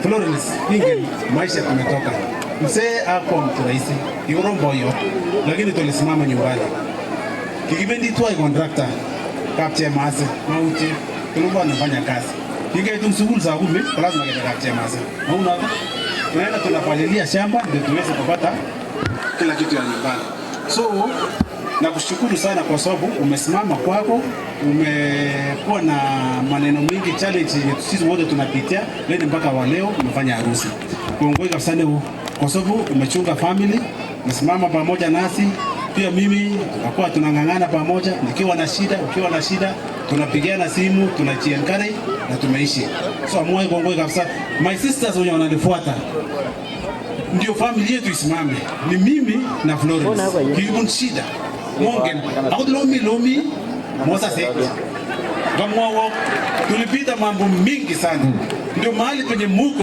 Speaker 4: Florence, ninge maisha tumetoka. Mzee ako mtu rahisi, yorombo hiyo, lakini tulisimama nyumbani. Kikibendi tuwa contractor, kapche mase, mauti, tulikuwa nafanya kazi. Inge tumsugulu za kume, lazima kete kapche mase. Mauna hapa? Tunaenda tunapalilia shamba ndio tuweze kupata kila kitu ya nyumbani. So nakushukuru sana kwa sababu umesimama kwako, umekuwa na maneno mengi challenge sisi wote tunapitia, leo mpaka wa leo umefanya harusi. Kongoi kabisa leo kwa sababu umechunga family, umesimama pamoja nasi. Pia mimi tunakuwa tunang'ang'ana pamoja, nikiwa na shida, ukiwa na shida, tunapigiana simu, tunajiencourage na tumeishi. So amwai kongoi kabisa. My sisters wenye wananifuata ndio family yetu isimame. Ni mimi na Florence. Kibun shida. Mongen. Akot lomi mosa se. Gamwawo tulipita mambo mingi sana. Ndio mahali penye muko.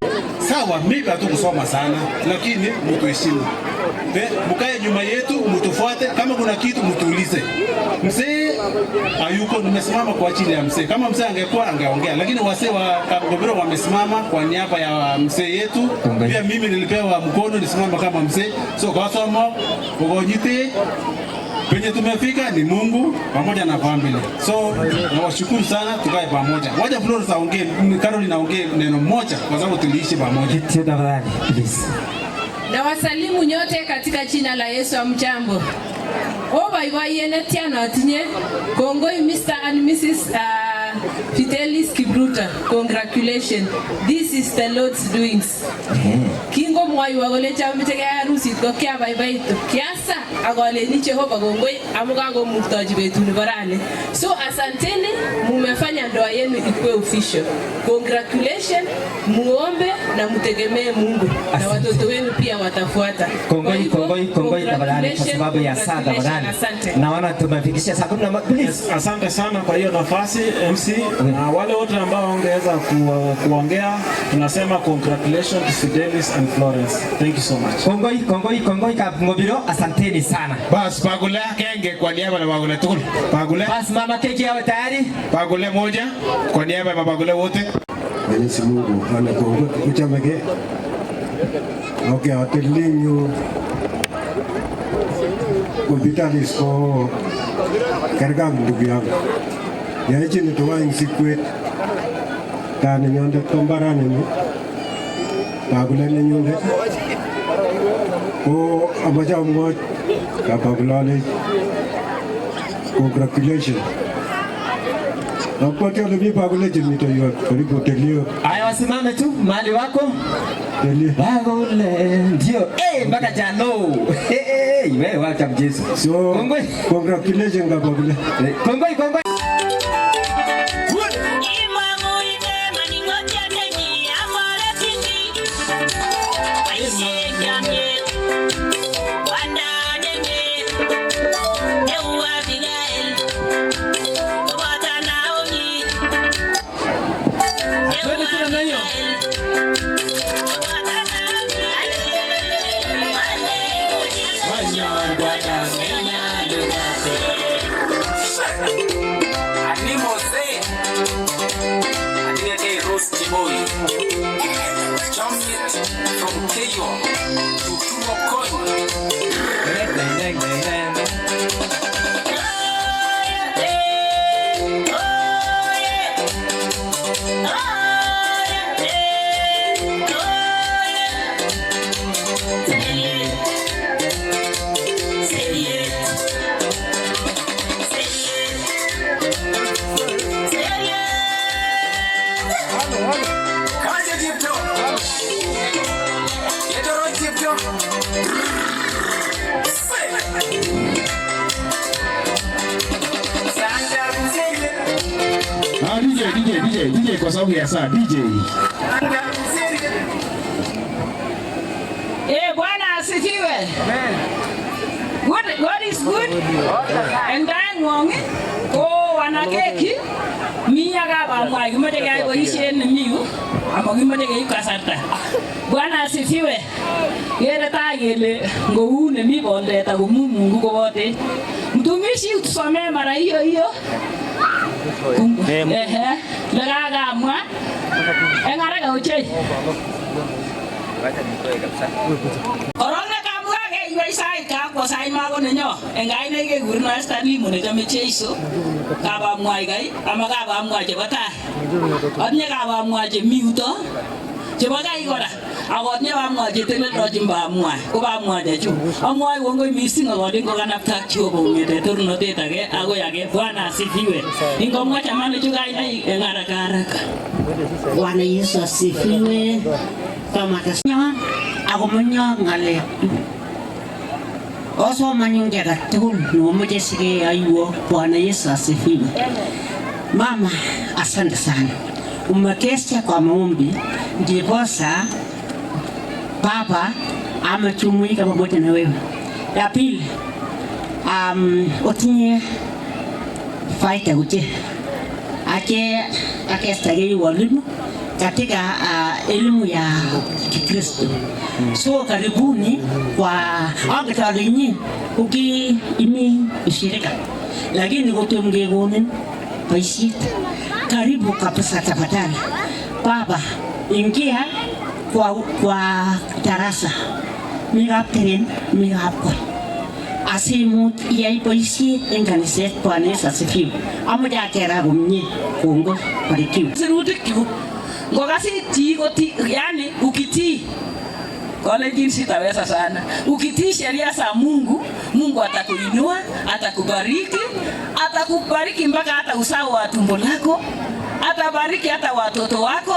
Speaker 4: Sawa, mimi hatukusoma sana, lakini mtuheshimu. Mkae nyuma yetu, mtufuate, kama kuna kitu mtuulize. Mzee hayuko, nimesimama kwa ajili ya mzee. Kama mzee angekuwa angeongea, lakini wazee wa Ngubiro wamesimama kwa niaba ya mzee yetu. Pia mimi nilipewa mkono nisimama kama mzee. So kwa somo kugojite penye tumefika ni Mungu pamoja na family. So nawashukuru sana, tukae pamoja. Wacha Florence aongee, Caroline aongee neno moja kwa sababu tuliishi pamoja.
Speaker 10: Please.
Speaker 12: Na wasalimu nyote katika jina la Yesu. Amjambo. Obaibaiene tiana tinye. Kongoi Mr. and Mrs. Vitalis Kibruta. Congratulations. This is the Lord's doings. Kingo mwai wagole chamite kaya harusi ko kya baibaitu. Kiasa agole ni Jehova kongoi amukango muktaji betu ni barane. So asanteni, mumefanya ndoa yenu ikuwe official. Congratulations, muombe na mutegemee Mungu. Na watoto wenu pia watafuata.
Speaker 10: Kongoi tafadhali kwa sababu ya saa tafadhali. Naona tumefikisha saa 10. Please.
Speaker 11: Asante sana kwa hiyo nafasi MC MC na wale wote ambao wangeweza kuongea, tunasema congratulations to Fidelis and Florence. Thank you so much.
Speaker 10: Kongoi Ngobiro, asanteni sana.
Speaker 3: Bas Pagule kenge kwa niaba ya Pagule tukul. Pagule.
Speaker 10: Bas mama keki yawe tayari.
Speaker 3: Pagule moja kwa niaba ya Pagule wote.
Speaker 20: Mwenyezi Mungu anakuongoza uchameke. Okay, atelinyo Vitalis ko karga ndugu yangu. Yaje ni toa insikwe. Kana nyonde tombarani ni. Pagule ni nyonde. Oh, abaja mgo kapagulale. Congratulations. Hapo tena mimi Pagule jimito hiyo karibu telio.
Speaker 10: Aya wasimame tu mahali wako. Pagule ndio mpaka jano. Wewe wacha mjezo.
Speaker 20: So congratulations Pagule.
Speaker 10: Kongoi.
Speaker 1: From Keyo to Tumokoy.
Speaker 3: DJ kwa sababu ya saa DJ.
Speaker 18: Bwana asifiwe. God is good. And then wongi ko wanakeki miya kaba mwa gimode ga go ishen miu amo gimode ga ikasarta. Bwana asifiwe. Yere ta yele ngo une mi bonde ta go Mungu ko wote. Mtumishi utusomee mara hiyo. Lagaga mwa engara ga uche Oranga kamwa ke iwai ka ko sai ma go nenyo engai ne ke gurna stali mo ne jame cheiso ka ba mwa gai ama ka ba mwa je bata onye ka ba mwa je miuto je ba gai gora awot ne ba mwa je tele do jimba mwa ko ba mwa je chu amwa wongo misi ngo dingo kana ta chu bo ngete turno te tage ago yake Bwana asifiwe ingo mwa chamani chu gai ai engara karaka
Speaker 14: Bwana Yesu asifiwe. Kama tasnya ako munyo ngale. Oso manyonge gatul no muje sige ayuo. Bwana Yesu asifiwe. Mama, asante sana. Umekesha kwa maombi ndiposa Baba amechumuika pamoja na wewe. Ya pili, otinye faida uje. Akestagei walimu katika elimu ya Kikristo. So karibuni kwa angatalini ukiimi ushirika. Lakini kutumgegonin paishit. Karibu kabisa tafadhali. Baba, ingia kwa darasa. Migapterin, migapkoi. Asimut iyai boisiet eng kaniset. Bwana Yesu asifiwe. Amoja kera komye kongo barikiwe.
Speaker 18: Sirutikyu ngokasit chi koti yani ukitii College sitaweza sana. Ukitii sheria za Mungu, Mungu atakuinua, atakubariki mpaka hata uzao wa tumbo lako, atabariki hata watoto wako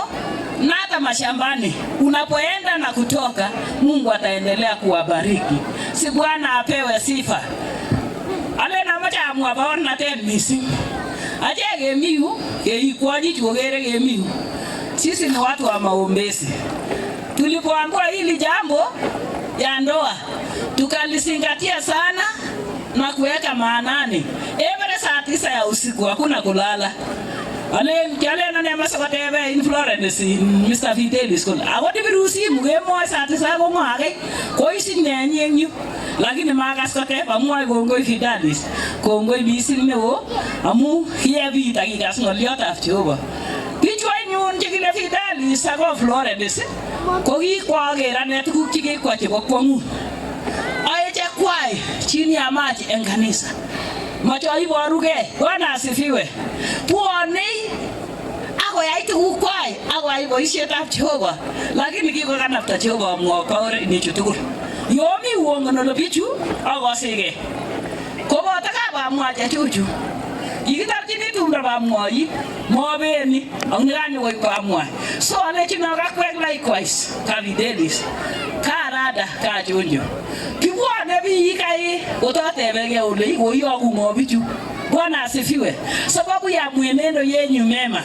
Speaker 18: na hata mashambani. Unapoenda na kutoka, Mungu ataendelea kuwabariki. Si Bwana apewe sifa. Ale na macha amwabaona temisi. Aje gemiu, ikwaji chogere gemiu. Sisi ni watu wa maombezi. Tulipoambiwa hili jambo ya ndoa, tukalizingatia sana na kuweka maanani. Every saa 9 ya usiku hakuna kulala.
Speaker 21: Alen kialen ane masakatebe in Florence in Mr. Vitelis kon. Ako di birusi muge mo sa tisa ko ngake. Ko isin nenyi enyu. Lakini magas kote pamoja kongoi Vitalis. Kongoi bisin newo amu hiya vita kikas ngoliot after. Kichwa nyun chikile Vitalis ako Florence. Ko kwa gera ne tukuk chike kwa chiko kwangu. Ayeche kwai chini ya maji en kanisa. Macho iboruge Bwana asifiwe. Puone ako yaiti ukwai ako aiboisietab Jehova. Lakini kiko kanapta Jehova mwakaure ni chutukul. Yomi uongono lo bichu ako sige. Kobo takaba mwaja chuchu. Ikitarjini tumra ba mwai mwabeni angani wo kwa mwai. So ale chinoga kwek likewise ka Vitelis. Karada ka junjo. Kibuane bi ikai utatebege ule iko yoku ngobichu. Bwana asifiwe. Sababu ya mwenendo yenyu mema.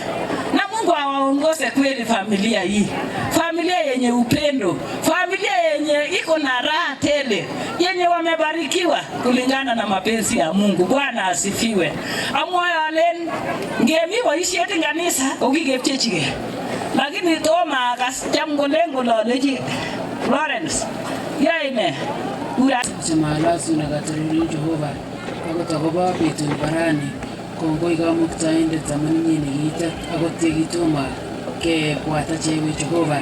Speaker 21: Na Mungu awaongoze kweli familia hii. Familia yenye upendo, familia yenye iko na raha tele, yenye wamebarikiwa kulingana na mapenzi ya Mungu. Bwana asifiwe. Amoyo alen ngemi waishi eti kanisa ukigepchechige. Lakini toma jambo lengo la leji Florence. Yaine ura
Speaker 5: sema lasu na gatururi Jehova agotagoba betul barani kongoi kamuktainde tamani nyinigita agotegitoma ke kwata chewe Jehova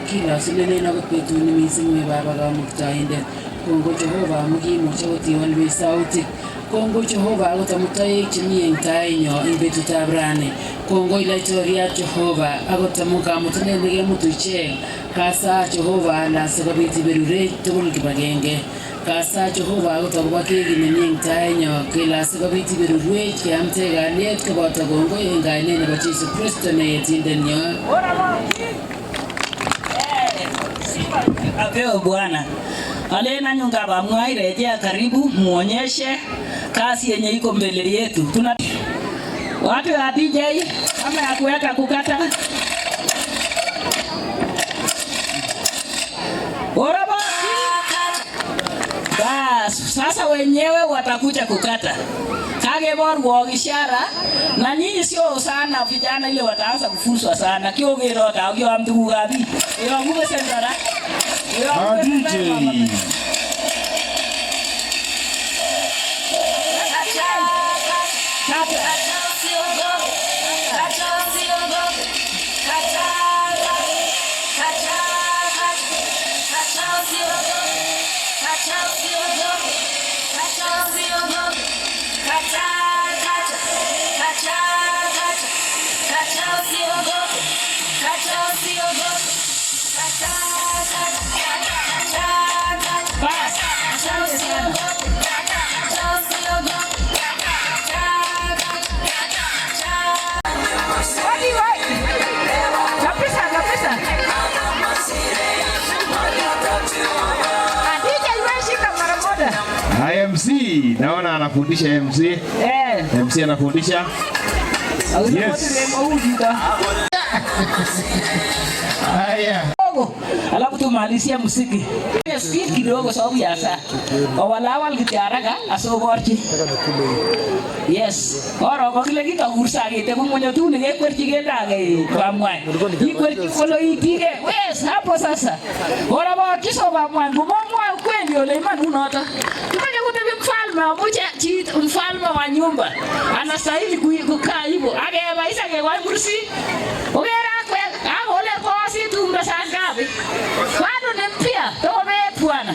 Speaker 5: kila silene na betuni misimu baba kamuktainde kongo Jehova mugimuche gotiwalwe sauti kongo Jehova agotamutai chimie ntainyo imbetutab rani kongo ilaitoria Jehova agotamuka mutenege mutuche kasa Jehova na sakabiti berure tugul kibagenge kasa Jehova agotagoba kegi nemien tainyo kila sakabiti berure kiamte galiet kobota kongo engaine nebo Jesu Kristo ne yetinden yo.
Speaker 21: Apeo Bwana. Alena nyunga ba mwai rejea karibu muonyeshe kazi yenye iko mbele yetu. Tuna watu wa DJ kama ya kuweka kukata. Oraba. Bas, sasa wenyewe watakuja kukata. Kage borgo ishara na nyinyi sio sana vijana ile wataanza kufundishwa sana. Kio gerota kio amtu gabi. Yo mume sendara. Yo DJ.
Speaker 19: MC naona anafundisha MC. MC anafundisha. Yes.
Speaker 21: Haya. Alafu tumalizia muziki. Speed kidogo sababu ya saa. Awal gitara asoborchi. Yes. Ora ko kile kita ursa kite mmoja tu ni kwerchi genda ngai pamwai. Ni kwerchi kolo itige. Wes hapo sasa. Ora ba kiso ba mwa mwa kweli ole imani unota. Tukaje kutebe mfalme amuche mfalme wa nyumba. Anastahili kukaa hivyo. Ageba isage kwa kursi. Ogera kwa agole kosi tumba sangapi. Bado ni mpya. Tobe bwana.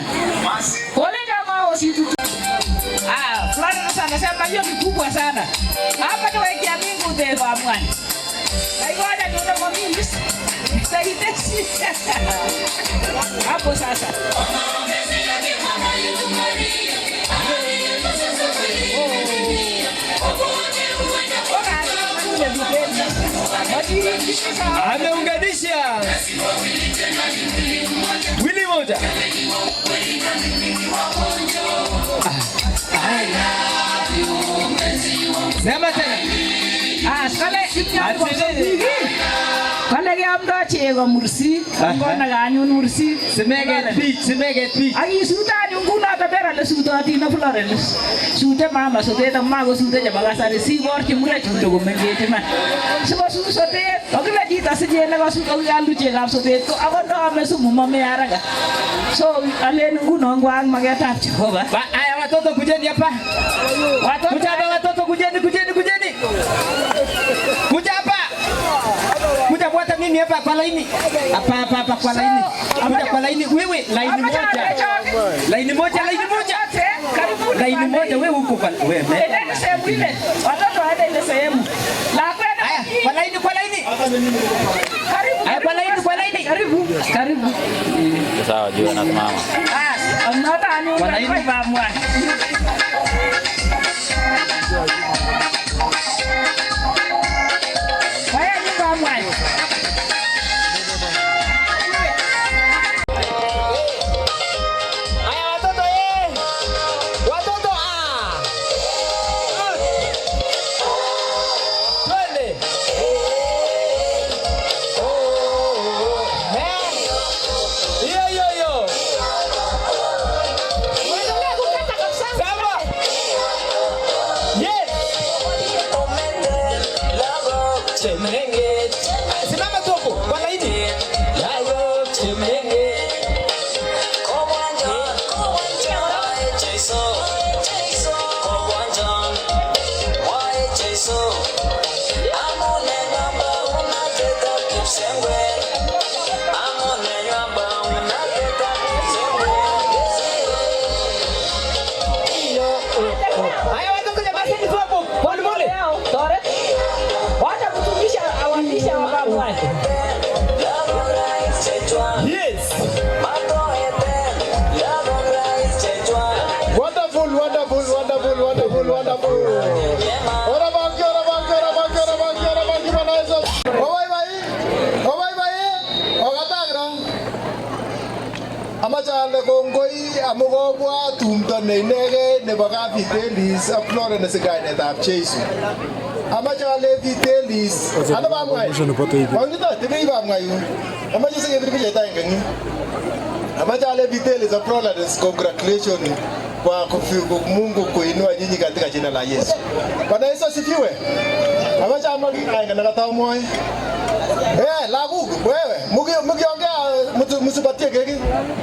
Speaker 21: Ole kama ositu. Florence anasema hiyo ni kubwa sana. Hapa tuwekea Mungu deva mwana. Haikoja ndio kwa mimi. Saidesi. Hapo sasa.
Speaker 10: Ameunganisha Willy moja. Sema tena. Skale
Speaker 21: Kale keamdo chego Mursik, ngona kanyun Mursik.
Speaker 10: Simeket beach.
Speaker 21: Aki suta anyun kunoto bera le sutoti na Florence. Sute mama sotet ak mago sute chebo kasari siborchi mure chuto komengech iman. Sibo su sotet, okile chito sije ne kosu kokalu chegab sotet ko akot ame sumu mame haraka. So alen nguno ngwang magetab Jehova.
Speaker 10: Aya watoto kujeni hapa. Watoto kujeni. Kuja hapa. Kuja bwata mimi hapa kwa laini. Hapa kwa laini. Kuja kwa laini wewe, laini moja. Laini moja wewe huko pale. Wewe.
Speaker 21: Ndio sehemu ile. Watoto waende ile sehemu. La kwenda
Speaker 10: kwa laini.
Speaker 21: Karibu. Karibu.
Speaker 8: Sawa, jua na mama.
Speaker 21: Anata anyu
Speaker 10: kwa laini
Speaker 21: bamwa. Haya ni bamwa.
Speaker 6: Amugobwa tumdo neinege nebo Vitelis ak Florence kainetab Jesu. Amache ale Vitelis. Ano ba mwai? Wangita tibi ba mwai. Amache sege tibi jeta ngengi. Amache ale Vitelis ak Florence, congratulations kwa Mungu kuinua nyinyi katika jina la Yesu. Bwana Yesu asifiwe. Amache amagi kainga nakata mwai. Lagu wewe mkiongea msipatie keki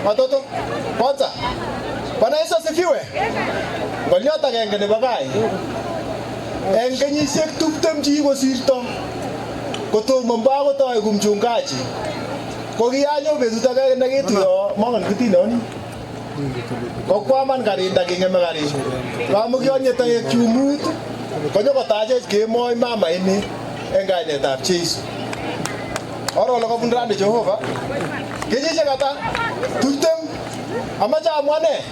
Speaker 6: watoto kwanza. Bwana Yesu asifiwe. Ngoliot agenge nebo gai. En kenyisiek 20 chikosirto kotomo mbago toy kumchungaji. Ko kianyo betut age nekituyo mongen kitinoni. Ko kwaman karinda kingeme karin. Kamukionye toek chumut konyo kotache kemoi mama ini en kainetab Jesu. Oro lo kabundrani Jehova. Kenyisiek ata 20 amache amwane.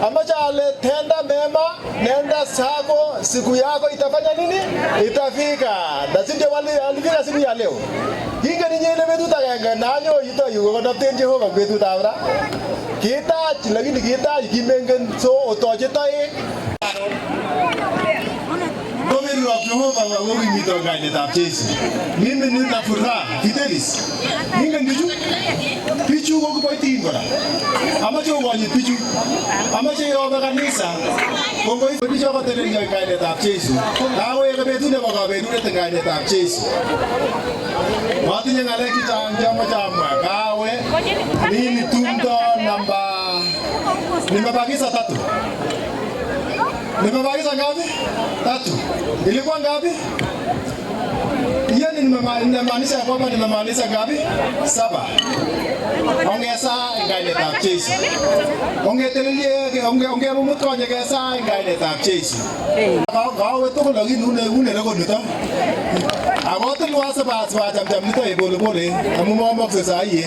Speaker 6: Amache ale tenda mema, nenda sako, siku yako itafanya nini? Itafika. Na sije wale alifika siku ya leo. Kinge ni nyele betut agenge nanyo yito yuko konapten Jehova betut abra. Kitach lakini kitach kimengen so otoche toek. Gomeri wa Jehova wa wewe mito kainetab Jesu. Mimi nina furaha Vitelis. Ninge ndiju pichu ko kupoitin kora. Amache uwanye pichu. Amache yobe kanisa. Kongo hizo pichu ko telenya kainetab Jesu. Nawe ke betut nebo kabetut kainetab Jesu. Matinye ngalek chechang chama kawe. Nini tumdo nimebakisha 3. Nimebakisha ngapi? 3. Ilikuwa ngapi? Hiyo nimemaanisha kwamba nimemaanisha ngapi? 7. Ongeza kainetab Jesu. Onge mumuto ongeza kainetab Jesu. Kawe tugul lakini une lego nito. Agotil wase bas ba jam nito pole amu momokse saa hii.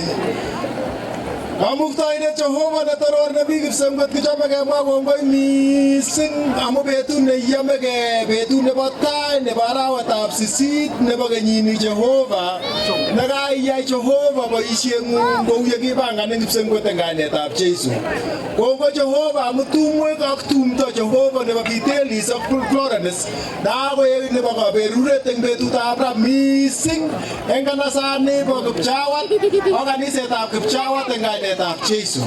Speaker 6: Kamuktaindet Jehova netoror nebi kipsengwet kichome kemwa kongoi mising amu betut neiyomege, betut nebo tai nebo arawetab 8 nebo kenyini Jehova nekaiyai Jehova boisieng'ung kou yekipanganin kipsengwet eng kainetab Jesu. Kongoi Jehova amu tumwek ak tumto Jehova nebo Vitelis ak Florence nakoek nebo kaberuret eng betutab ra mising eng kanasani bo Kipchawat ak kanisetab Kipchawat eng kainetab Jesu.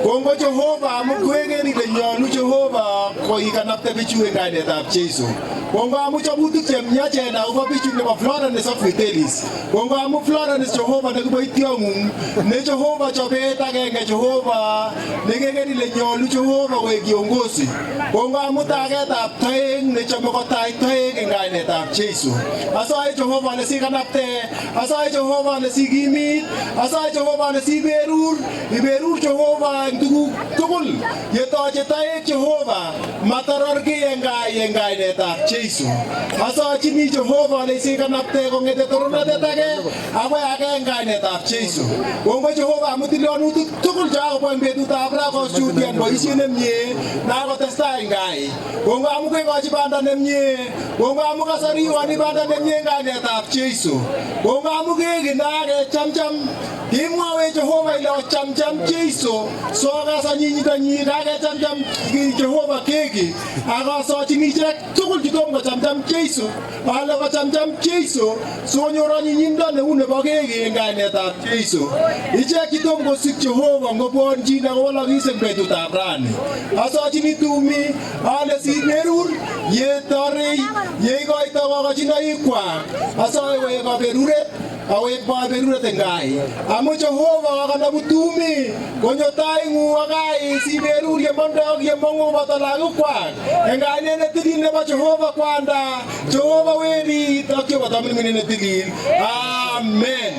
Speaker 6: Kongoi Jehova amu kweken ile nyolu Jehova koikanapte bichu eng kainetab Jesu. Kongoi amu chobutik chemyachen akobo bichu nebo Florence ak Vitelis. Kongoi amu Florence Jehova nekiboityong'ung ne Jehova chobet agenge Jehova nekeken ile nyolu Jehova koek kiongozi. Kongoi amu tagetab toeng nechome kotach toeng eng kainetab Jesu. Asaye Jehova nesikanapte, asaye Jehova nesikimit, asaye Jehova nesiberur, iberur Jehova eng tuguk tugul. Yetoche toek Jehova matoror kiy eng kainetab Jesu. Asachini Jehova nesikanapte kong'ete toronatet age akoi age eng kainetab Jesu. Kongoi Jehova amu tilyonutik tugul chekakobwa eng betutab ra kochudian boisiet nemie nakotestai eng kai. Kongoi amu kekochi banda nemie, kongoi amu kasariwani banda nemie eng kainetab Jesu. Kongoi amu kekinake chamcham kimwawe Jehova ile ochamcham Jesu sokas anyinyitonyi kakechamcham Jehova keki akasochini ichek tugul chetom kochamcham Jesu ale kochamcham Jesu sikonyor anyinyindo neu nebo keki eng kainetab Jesu. Ichek chetom kosik Jehova ngobwonjin akowolokis eng betutab rani. Asochini tumi ale siberur yetorei yeikoito kokochinoikwak asoe koek kaberuret awek kaberuret eng kai. Amu Jehova kakanabu tumi konyo taing'ung ak kai siberur yemondo ak yemong'u boto lagokwak eng kainet netilil nebo Jehova kwanda, Jehova werit ak cheboto ming'in netilil. Amen.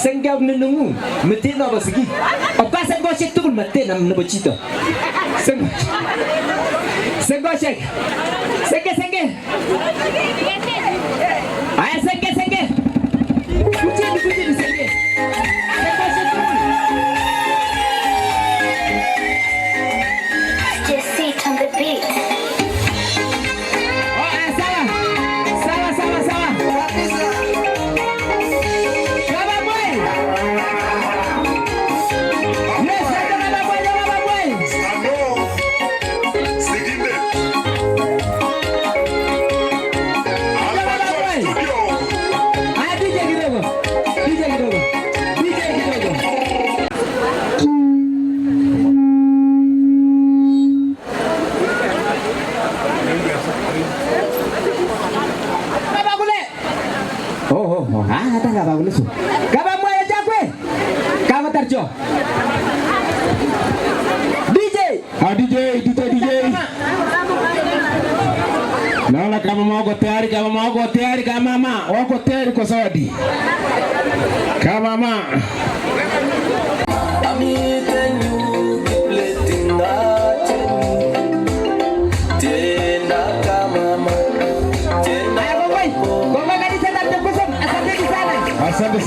Speaker 10: Senge menunggu mesti nak bersegi. Apa senggoshek tu pun mesti nak bercita. Senggoshek, senge. Ayah senge. Kucing di senge. Senggoshek tu.
Speaker 2: Just sit on the beat.
Speaker 10: kaba kulisu. Kaba mwaya chakwe. Kaba tarjo. DJ. DJ. Naona kama mama wako tayari, kama mama wako tayari kwa zawadi. Kama mama. Asante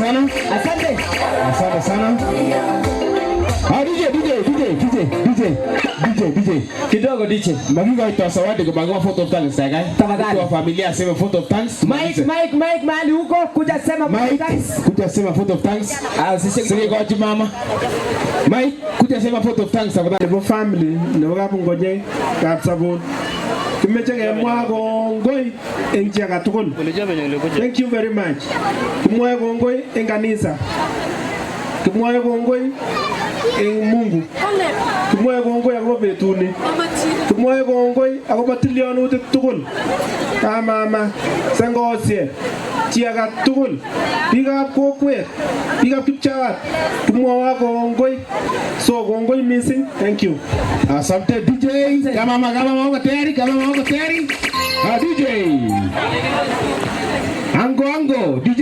Speaker 10: sana. DJ. Kidogo DJ. Magiga itoa zawadi kwa bagua photo of thanks saga. Tafadhali. Kwa familia sema photo of thanks. Mike mahali huko kuja sema photo of thanks. Kuja sema photo of thanks. Sisi kwa mama. Mike kuja sema photo of thanks tafadhali.
Speaker 20: Kwa family ndio hapo ngoje kapsabon. Kimechenge mwago ngoi enjaga tukul. Thank you very much. Kumwago ngoi enganisa. Kumwago ngoi en Mungu. Kumwago ngoi akoba betuni. Kumwago ngoi akoba tilionutik tukul. Mama sengosie. Chiaga tukul. Bigap kokwet. Bigap kipchat. Kumwago ngoi. So ngoi missing. Thank you.
Speaker 9: Asante DJ. Kama mama wako tayari. DJ. Ango DJ.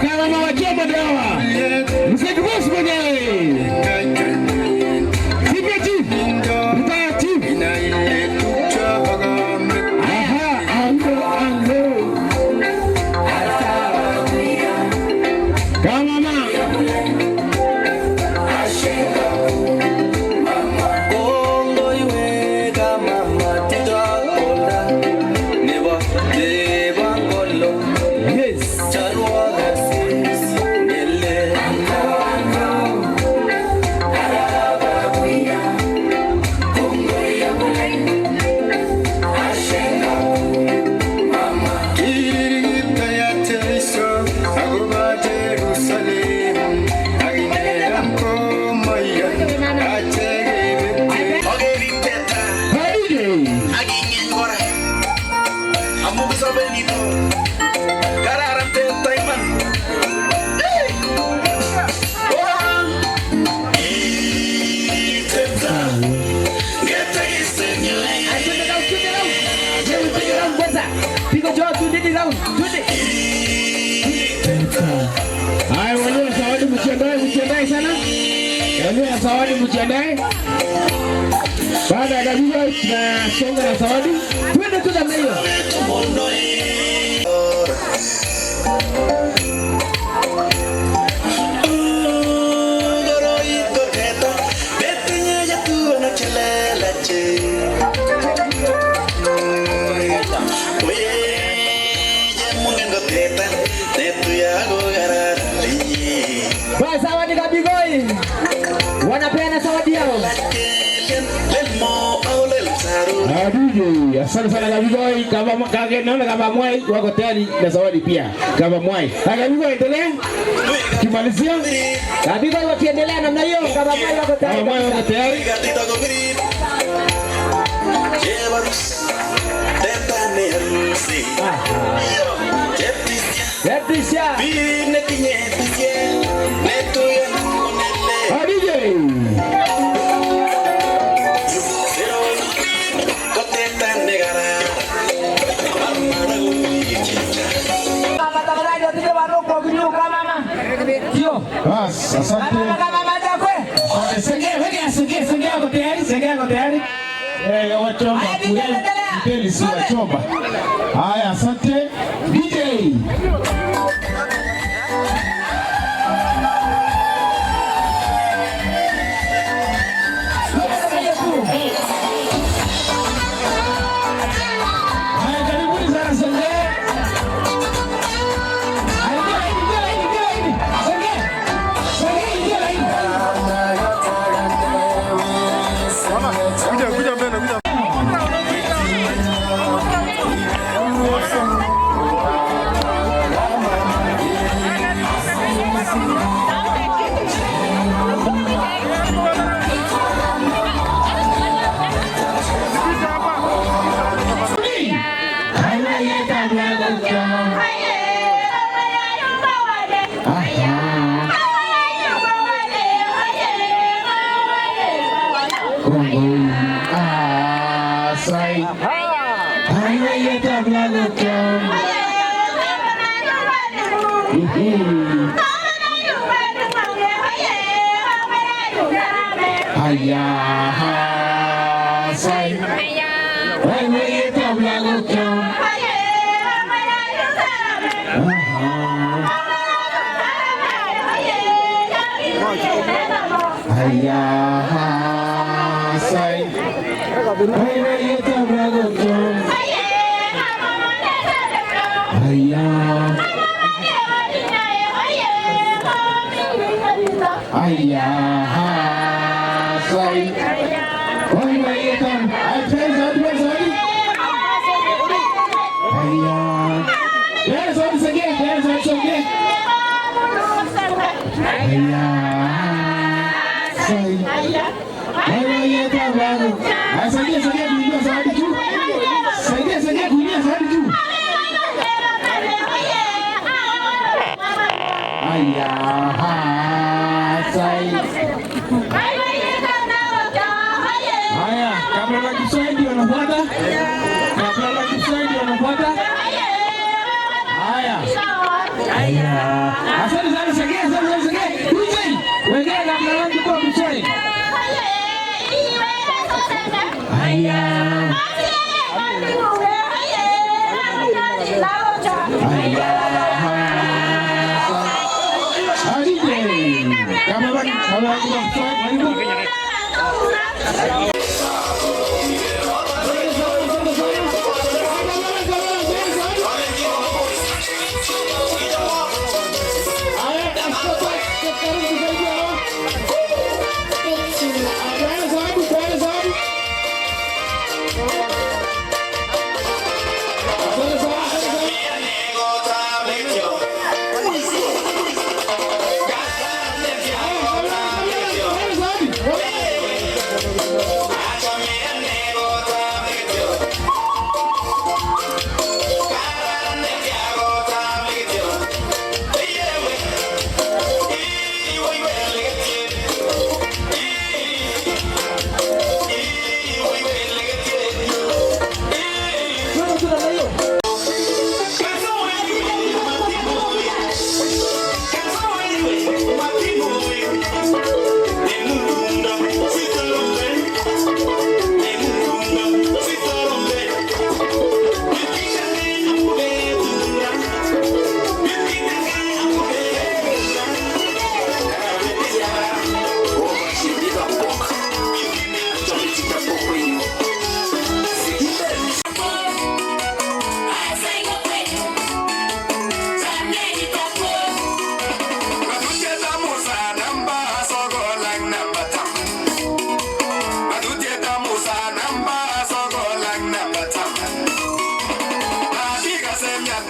Speaker 9: Kama mama wachoma dawa. Msiki boss mwenyewe. Chief. Kama mama. Zawadi mjiandae. Baada ya kabisa tunasonga na zawadi. Twende tu namna hiyo. Zawadi kabigoi. Wanapeana zawadi yao. DJ, asante sana kabigoi. Kama kage naona kama mwai wako tayari na zawadi pia. Kama mwai. Kabigoi endelea. Kimalizia. Kabigoi wakiendelea namna hiyo kama mwai wako tayari. Kama mwai wako tayari. Leticia. Asante. Wachomba. Mteli si wachomba. Haya, asante. DJ.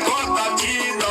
Speaker 1: Kota China